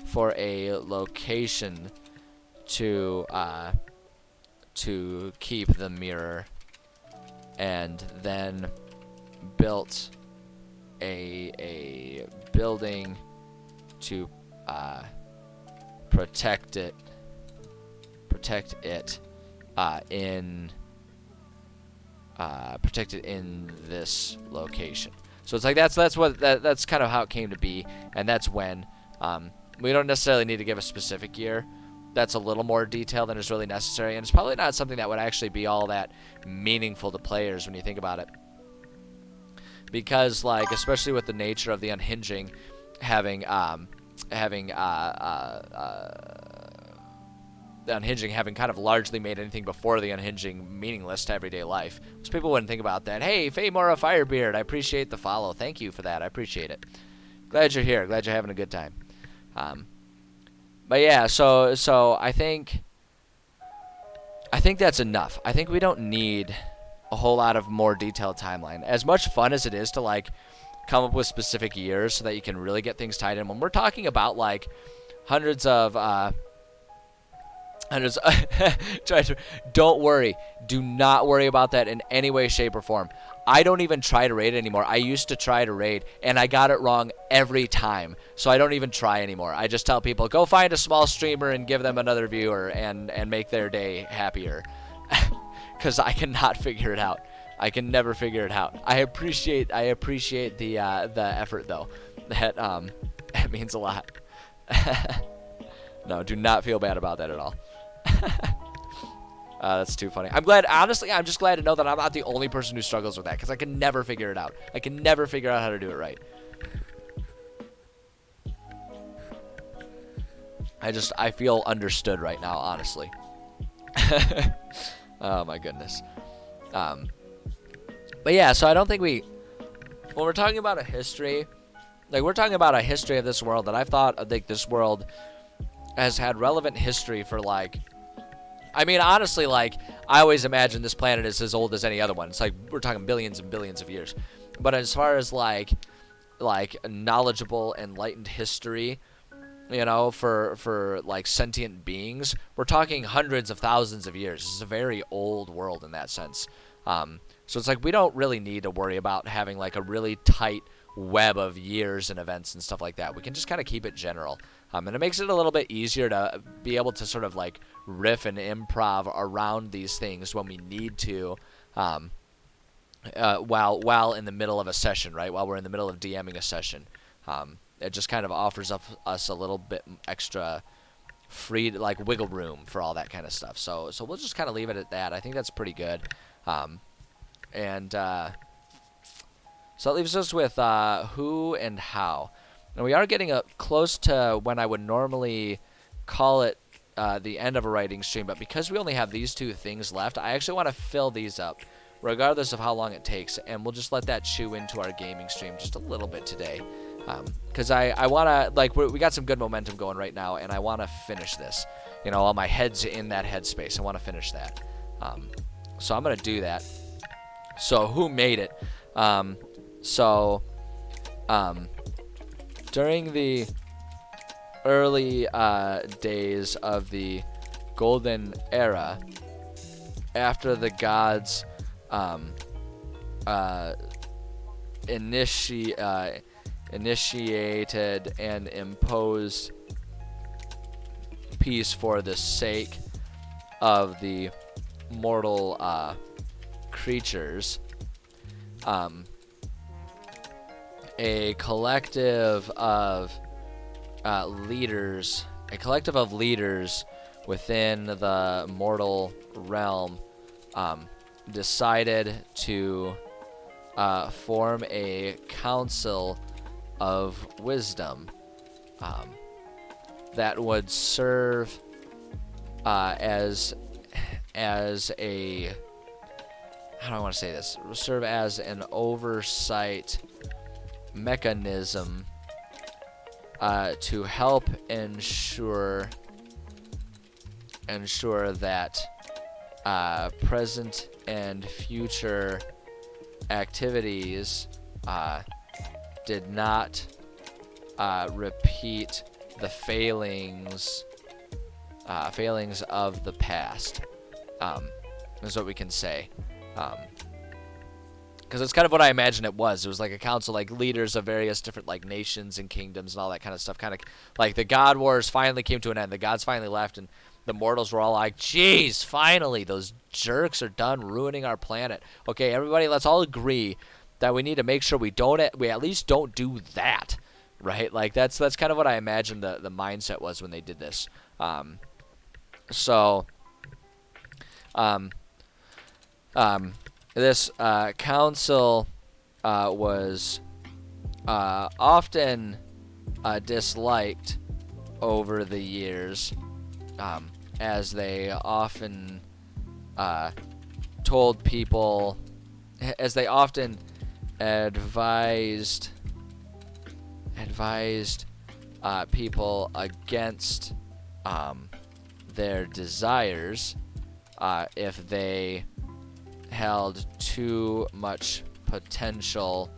for a location to keep the mirror, and then built a building to protect it in this location. So it's like that's kind of how it came to be, and that's when we don't necessarily need to give a specific year. That's a little more detail than is really necessary, and it's probably not something that would actually be all that meaningful to players when you think about it. Because, like, especially with the nature of the unhinging, having the unhinging having kind of largely made anything before the unhinging meaningless to everyday life. Most people wouldn't think about that. Hey, Faymora Firebeard, I appreciate the follow. Thank you for that. I appreciate it. Glad you're here. Glad you're having a good time. But yeah, so I think that's enough. I think we don't need a whole lot of more detailed timeline. As much fun as it is to like come up with specific years so that you can really get things tied in. When we're talking about like hundreds of don't worry. Do not worry about that in any way, shape, or form. I don't even try to raid anymore. I used to try to raid, and I got it wrong every time. So I don't even try anymore. I just tell people, go find a small streamer and give them another viewer and make their day happier. Because I cannot figure it out. I can never figure it out. I appreciate the effort, though. That means a lot. No, do not feel bad about that at all. That's too funny. Honestly, I'm just glad to know that I'm not the only person who struggles with that, because I can never figure it out. I can never figure out how to do it right. I feel understood right now, honestly. Oh my goodness. But yeah, so I don't think when we're talking about a history, like we're talking about a history of this world that I've thought, like this world has had relevant history for like, I mean, honestly, like, I always imagine this planet is as old as any other one. It's like, we're talking billions and billions of years. But as far as, like knowledgeable, enlightened history, you know, for like, sentient beings, we're talking hundreds of thousands of years. This is a very old world in that sense. So it's like, we don't really need to worry about having, like, a really tight web of years and events and stuff like that. We can just kind of keep it general. And it makes it a little bit easier to be able to sort of like riff and improv around these things when we need to, while in the middle of a session, right? While we're in the middle of DMing a session. It just kind of offers us a little bit extra free, like, wiggle room for all that kind of stuff. So we'll just kind of leave it at that. I think that's pretty good. So that leaves us with who and how. Now, we are getting close to when I would normally call it the end of a writing stream, but because we only have these two things left, I actually want to fill these up, regardless of how long it takes, and we'll just let that chew into our gaming stream just a little bit today. Because I want to, like, we got some good momentum going right now, and I want to finish this. all my head's in that headspace. I want to finish that. So I'm going to do that. So who made it? During the early days of the Golden Era, after the gods initiated and imposed peace for the sake of the mortal creatures, a collective of leaders within the mortal realm decided to form a council of wisdom that would serve as a, how do I want to say this? Serve as an oversight mechanism to help ensure that present and future activities did not repeat the failings of the past, is what we can say. Because it's kind of what I imagine it was. It was like a council, like leaders of various different like nations and kingdoms and all that kind of stuff. Kind of like the God Wars finally came to an end. The gods finally left, and the mortals were all like, "Geez, finally, those jerks are done ruining our planet. Okay, everybody, let's all agree that we need to make sure we at least don't do that, right?" Like that's kind of what I imagine the mindset was when they did this. This council was often disliked over the years, as they often told people, as they often advised people against their desires if they held too much potential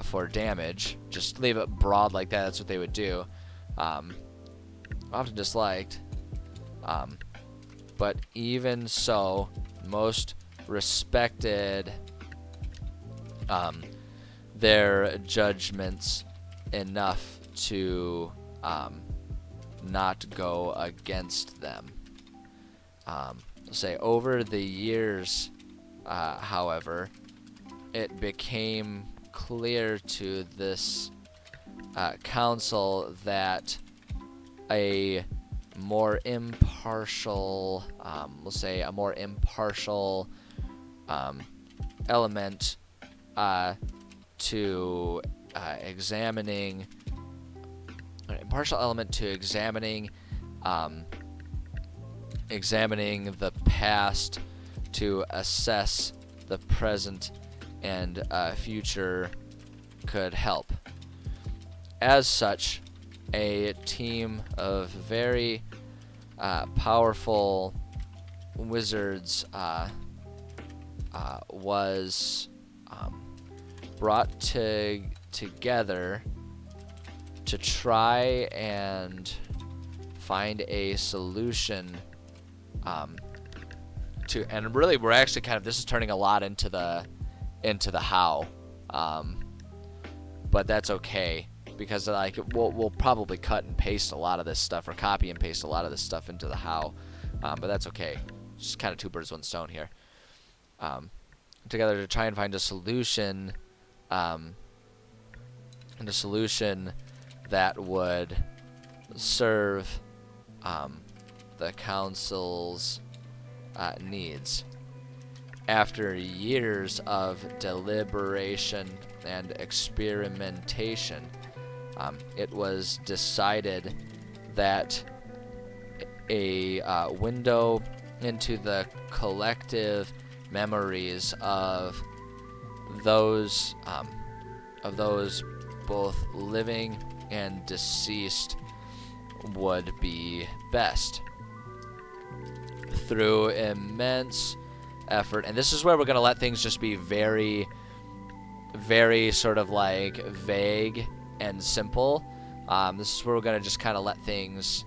for damage. Just leave it broad like that. That's what they would do. Often disliked. But even so, most respected their judgments enough to not go against them. Say over the years, however, it became clear to this council that a more impartial, element to examining the past to assess the present and future could help. As such, a team of very powerful wizards was brought together to try and find a solution and really we're actually kind of, this is turning a lot into the how, but that's okay, because like we'll probably cut and paste a lot of this stuff, or copy and paste a lot of this stuff into the how, but that's okay. Just kind of two birds, one stone here. Together to try and find a solution, that would serve the council's needs. After years of deliberation and experimentation, it was decided that a window into the collective memories of those both living and deceased would be best. through immense effort, and this is where we're going to let things just be very, very sort of like vague and simple. This is where we're going to just kind of let things,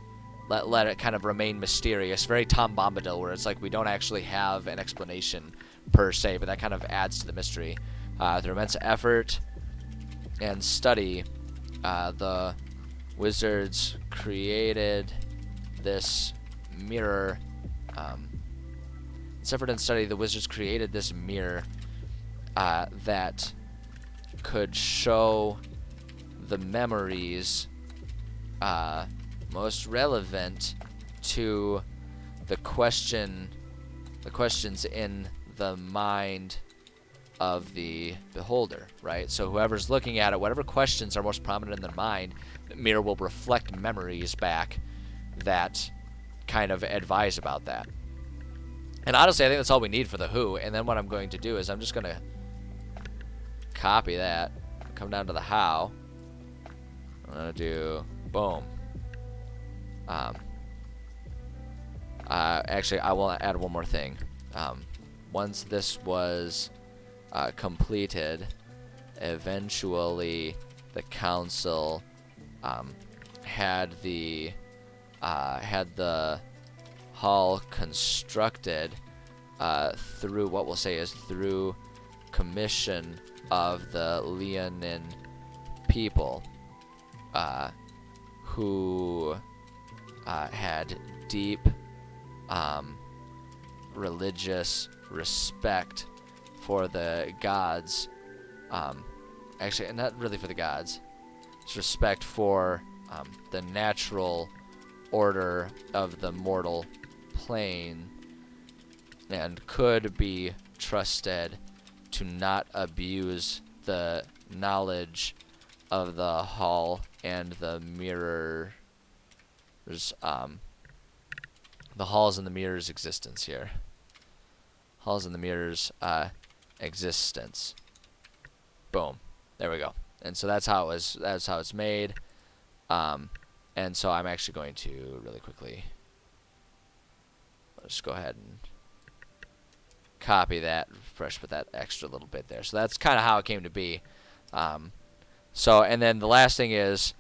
let it kind of remain mysterious, very Tom Bombadil, where it's like we don't actually have an explanation per se, but that kind of adds to the mystery. Through immense effort and study, the wizards created this mirror. Effort and study, the wizards created this mirror that could show the memories most relevant to the questions in the mind of the beholder, right? So whoever's looking at it, whatever questions are most prominent in their mind, the mirror will reflect memories back that kind of advise about that. And honestly, I think that's all we need for the who. And then what I'm going to do is I'm just going to copy that, come down to the how. I'm going to do boom. Actually, I will add one more thing. Once this was completed, eventually the council had the hall constructed through what we'll say is through commission of the Leonan people, who had deep religious respect for the gods. Actually, not really for the gods. It's respect for the natural order of the mortal plane, and could be trusted to not abuse the knowledge of the hall and the mirrors, the halls and the mirrors existence here. Halls and the mirrors existence. Boom. There we go. And so that's how it's made. And so I'm actually going to really quickly, let's just go ahead and copy that, fresh, put that extra little bit there. So that's kind of how it came to be. So, and then the last thing is,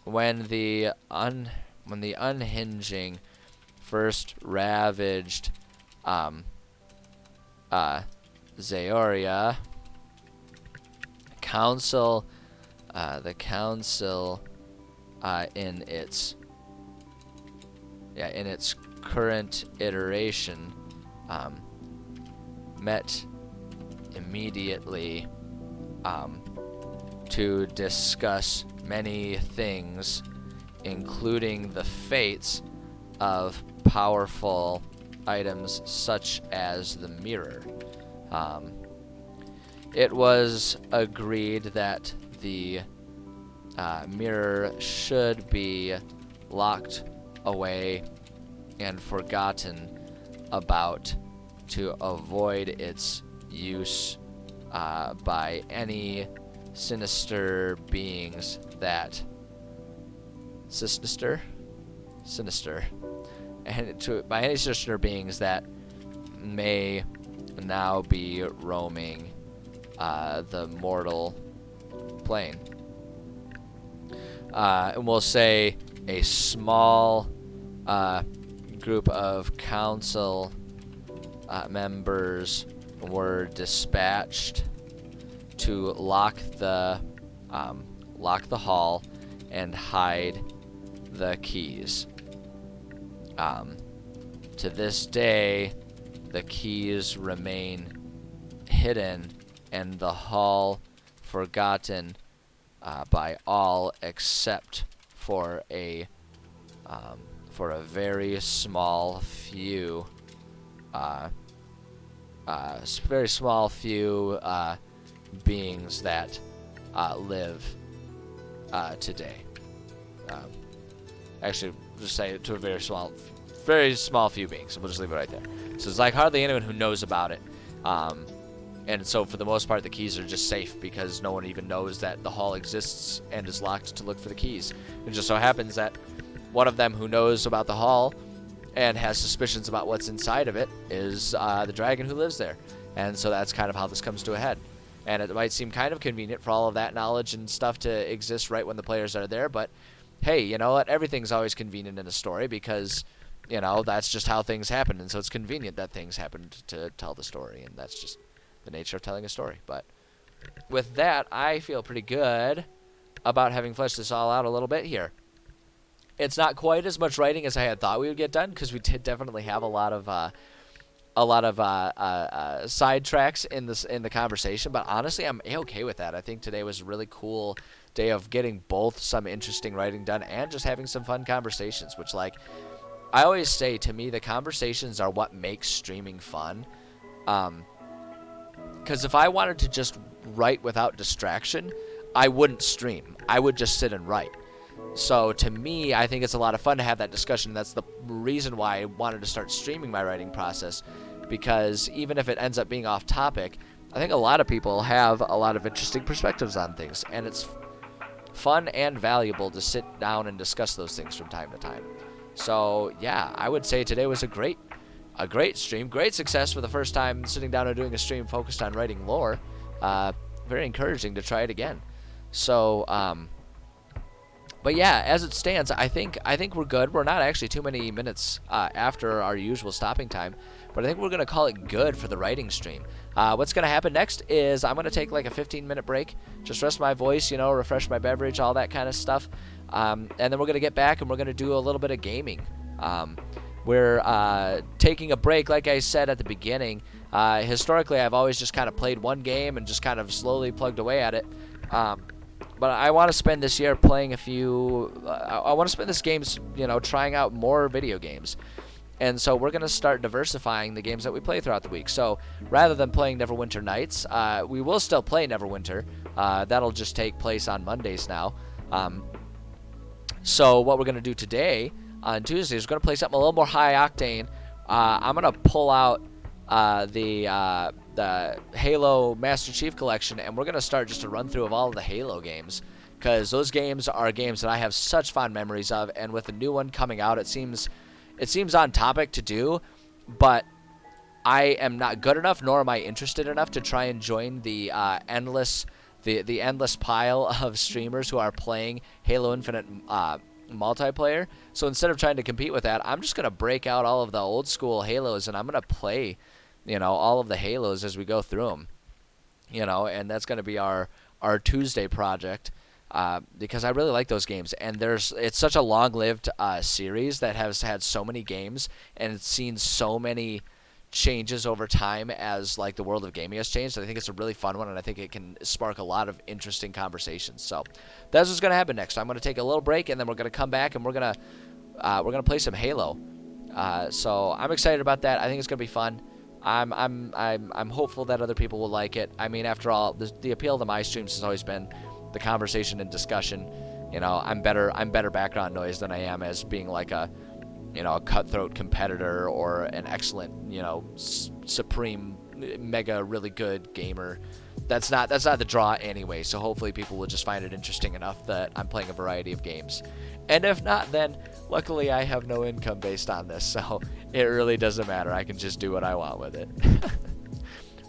when the unhinging first ravaged Zaoria, the council in its current iteration met immediately to discuss many things, including the fates of powerful items such as the mirror. It was agreed that the mirror should be locked away and forgotten about to avoid its use by any sinister beings that sinister by any sinister beings that may now be roaming the mortal plane. And we'll say a small group of council members were dispatched to lock the hall and hide the keys. To this day, the keys remain hidden and the hall forgotten by all except for a very small few beings that live today. Actually, just say it to a very small few beings. We'll just leave it right there. So it's like hardly anyone who knows about it. And so for the most part, the keys are just safe because no one even knows that the hall exists and is locked to look for the keys. It just so happens that one of them who knows about the hall and has suspicions about what's inside of it is the dragon who lives there. And so that's kind of how this comes to a head. And it might seem kind of convenient for all of that knowledge and stuff to exist right when the players are there, but hey, you know what? Everything's always convenient in a story because, you know, that's just how things happen. And so it's convenient that things happen to tell the story, and that's just the nature of telling a story. But with that, I feel pretty good about having fleshed this all out a little bit here. It's not quite as much writing as I had thought we would get done, because we did definitely have a lot of sidetracks in the conversation. But honestly, I'm okay with that. I think today was a really cool day of getting both some interesting writing done and just having some fun conversations. Which, like I always say, to me, the conversations are what makes streaming fun. Because if I wanted to just write without distraction, I wouldn't stream. I would just sit and write. So to me, I think it's a lot of fun to have that discussion. That's the reason why I wanted to start streaming my writing process, because even if it ends up being off topic, I think a lot of people have a lot of interesting perspectives on things, and it's fun and valuable to sit down and discuss those things from time to time. So yeah, I would say today was a great stream, great success for the first time sitting down and doing a stream focused on writing lore. Very encouraging to try it again. So but yeah, as it stands, I think we're good. We're not actually too many minutes after our usual stopping time, but I think we're going to call it good for the writing stream. What's going to happen next is I'm going to take like a 15-minute break, just rest my voice, you know, refresh my beverage, all that kind of stuff. And then we're going to get back and we're going to do a little bit of gaming. We're taking a break, like I said at the beginning. Historically, I've always just kind of played one game and just kind of slowly plugged away at it. But I want to spend this year playing a few. I want to spend this games, you know, trying out more video games. And so we're going to start diversifying the games that we play throughout the week. So rather than playing Neverwinter Nights, we will still play Neverwinter. That'll just take place on Mondays now. So what we're going to do today on Tuesday is we're going to play something a little more high octane. I'm going to pull out the Halo Master Chief Collection, and we're going to start just a run-through of all of the Halo games, because those games are games that I have such fond memories of, and with the new one coming out, it seems on topic to do, but I am not good enough, nor am I interested enough to try and join the endless pile of streamers who are playing Halo Infinite multiplayer. So instead of trying to compete with that, I'm just going to break out all of the old school Halos, and I'm going to play, you know, all of the Halos as we go through them, you know, and that's going to be our Tuesday project, because I really like those games, and it's such a long-lived series that has had so many games, and it's seen so many changes over time as like the world of gaming has changed. I think it's a really fun one, and I think it can spark a lot of interesting conversations. So that's what's going to happen next. I'm going to take a little break, and then we're going to come back, and we're going to play some Halo. So I'm excited about that. I think it's going to be fun. I'm hopeful that other people will like it. I mean, after all, the appeal to my streams has always been the conversation and discussion. You know, I'm better background noise than I am as being like a cutthroat competitor or an excellent, you know, supreme, mega, really good gamer. That's not the draw anyway. So hopefully people will just find it interesting enough that I'm playing a variety of games. And if not, then luckily I have no income based on this, so it really doesn't matter. I can just do what I want with it.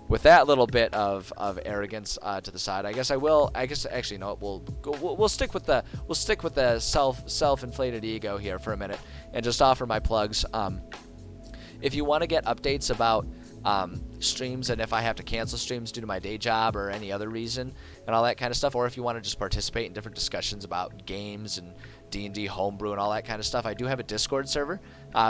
With that little bit of arrogance to the side, I guess actually no, we'll stick with the self-inflated ego here for a minute and just offer my plugs. If you want to get updates about streams, and if I have to cancel streams due to my day job or any other reason and all that kind of stuff, or if you want to just participate in different discussions about games and D&D homebrew and all that kind of stuff, I do have a Discord server.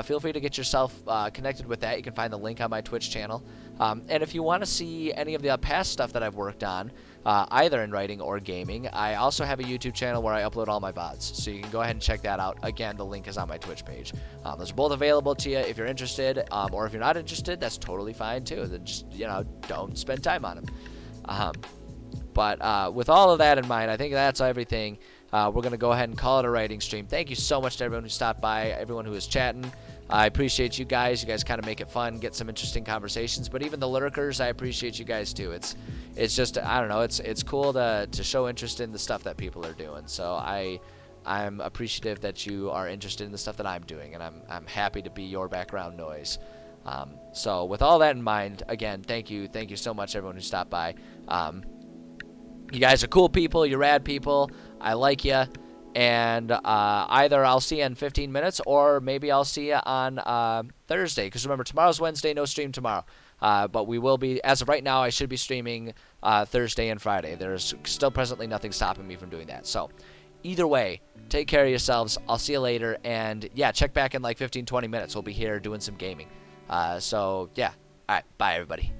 Feel free to get yourself connected with that. You can find the link on my Twitch channel. And if you want to see any of the past stuff that I've worked on, either in writing or gaming, I also have a YouTube channel where I upload all my VODs. So you can go ahead and check that out. Again, the link is on my Twitch page. Those are both available to you if you're interested, or if you're not interested, that's totally fine too. Then just, you know, don't spend time on them. But with all of that in mind, I think that's everything. We're going to go ahead and call it a writing stream. Thank you so much to everyone who stopped by, everyone who is chatting. I appreciate you guys. You guys kind of make it fun, get some interesting conversations. But even the lurkers, I appreciate you guys too. It's just, I don't know, it's cool to show interest in the stuff that people are doing. So I I'm appreciative that you are interested in the stuff that I'm doing, and I'm happy to be your background noise. So with all that in mind, again, thank you so much, everyone who stopped by. You guys are cool people, you're rad people, I like you, and either I'll see you in 15 minutes, or maybe I'll see you on Thursday, because remember, tomorrow's Wednesday, no stream tomorrow. But we will be, as of right now, I should be streaming Thursday and Friday. There's still presently nothing stopping me from doing that. So either way, take care of yourselves. I'll see you later. And yeah, check back in like 15, 20 minutes. We'll be here doing some gaming. So yeah. All right. Bye, everybody.